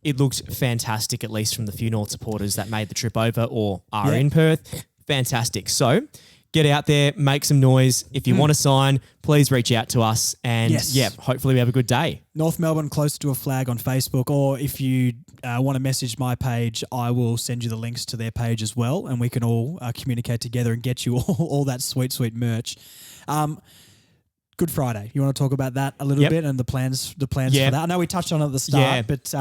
It looked fantastic, at least from the few North supporters that made the trip over or are in Perth. Fantastic. So get out there, make some noise. If you want to sign, please reach out to us. And hopefully we have a good day. North Melbourne Close to a Flag on Facebook, or if you want to message my page, I will send you the links to their page as well, and we can all communicate together and get you all that sweet merch. Good Friday. You want to talk about that a little bit and the plans for that? I know we touched on it at the start, but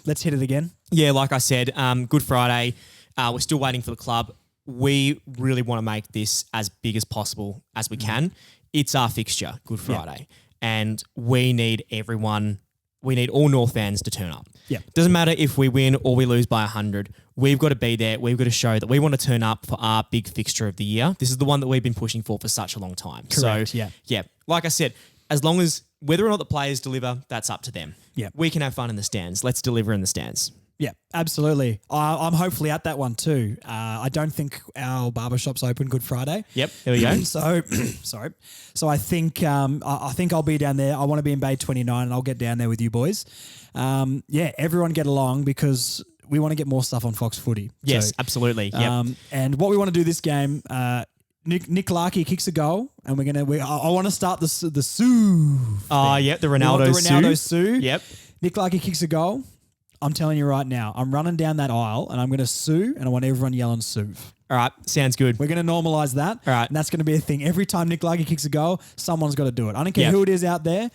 let's hit it again. Yeah, like I said, Good Friday. We're still waiting for the club. We really want to make this as big as possible as we can. It's our fixture, Good Friday. And we need all North fans to turn up. Doesn't matter if we win or we lose by 100. We've got to be there. We've got to show that we want to turn up for our big fixture of the year. This is the one that we've been pushing for such a long time. Correct, So, like I said, as long as whether or not the players deliver, that's up to them. We can have fun in the stands. Let's deliver in the stands. Yeah, absolutely. I'm hopefully at that one too. I don't think our barbershop's open Good Friday. Yep, there we go. So, sorry. So I think I'll be down there. I want to be in Bay 29 and I'll get down there with you boys. Everyone get along because we want to get more stuff on Fox Footy. Yes, So, absolutely. Yep. and what we want to do this game, Nick Larkey kicks a goal, and I want to start the Sue. Yep, the Ronaldo Sue. Yep. Nick Larkey kicks a goal. I'm telling you right now, I'm running down that aisle, and I'm going to sue, and I want everyone yelling Sue. All right, sounds good. We're going to normalise that. All right. And that's going to be a thing. Every time Nick Larkey kicks a goal, someone's got to do it. I don't care who it is out there,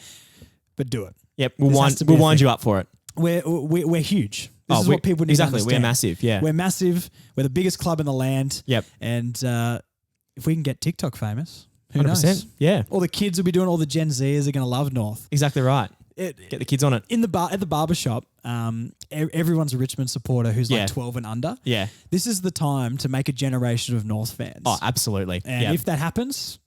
but do it. Yep, we'll wind you up for it. We're huge. This is what people need to understand. We're massive, yeah. We're massive. We're the biggest club in the land. Yep. And if we can get TikTok famous, who 100%. knows? Yeah. All the kids will be doing, all the Gen Zers are going to love North. Exactly right. Get the kids on it. In the bar, at the barbershop, everyone's a Richmond supporter who's like 12 and under. Yeah. This is the time to make a generation of North fans. Oh, absolutely. And if that happens,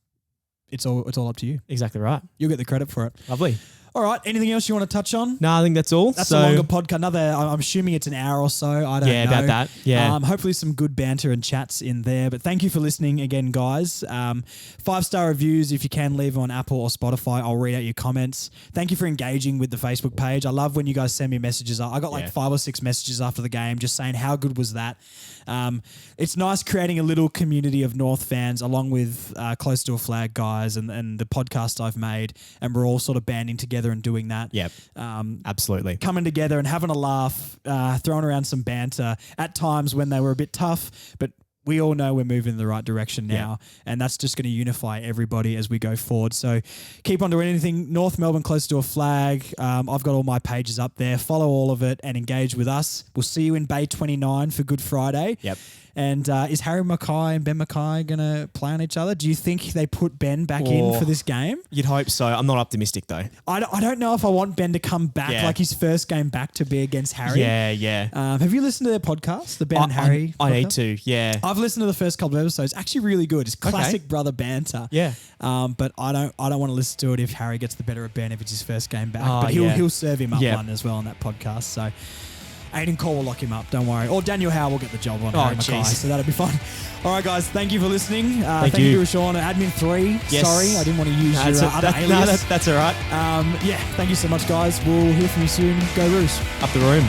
it's all up to you. Exactly right. You'll get the credit for it. Lovely. All right. Anything else you want to touch on? No, I think that's all. That's a longer podcast. I'm assuming it's an hour or so. I don't know. Yeah, about that. Yeah. Hopefully some good banter and chats in there. But thank you for listening again, guys. 5-star reviews, if you can, leave them on Apple or Spotify. I'll read out your comments. Thank you for engaging with the Facebook page. I love when you guys send me messages. I got like 5 or 6 messages after the game just saying how good was that. It's nice creating a little community of North fans along with Close to a Flag guys and the podcast I've made. And we're all sort of banding together and doing that. Yep. Absolutely. Coming together and having a laugh, throwing around some banter at times when they were a bit tough, but we all know we're moving in the right direction now, and that's just going to unify everybody as we go forward. So keep on doing anything. North Melbourne Close to a Flag. I've got all my pages up there. Follow all of it and engage with us. We'll see you in Bay 29 for Good Friday. Yep. And is Harry Mackay and Ben Mackay going to play on each other? Do you think they put Ben back in for this game? You'd hope so. I'm not optimistic though. I don't know if I want Ben to come back like his first game back to be against Harry. Yeah. Have you listened to their podcast, the Ben and Harry I need podcast? to, yeah. I've listened to the first couple of episodes. Actually really good. It's classic brother banter. Yeah. But I don't want to listen to it if Harry gets the better of Ben if it's his first game back. But he'll serve him up one as well on that podcast. So Aiden Cole will lock him up, don't worry. Or Daniel Howe will get the job on Harry Mackay, so that'll be fun. All right, guys, thank you for listening. Thank you to Sean, Admin 3. Yes. Sorry, I didn't want to use your other alias. No, that's all right. Thank you so much, guys. We'll hear from you soon. Go Roos. Up the room.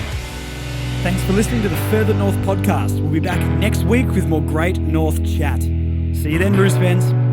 Thanks for listening to the Further North podcast. We'll be back next week with more great North chat. See you then, Roos fans.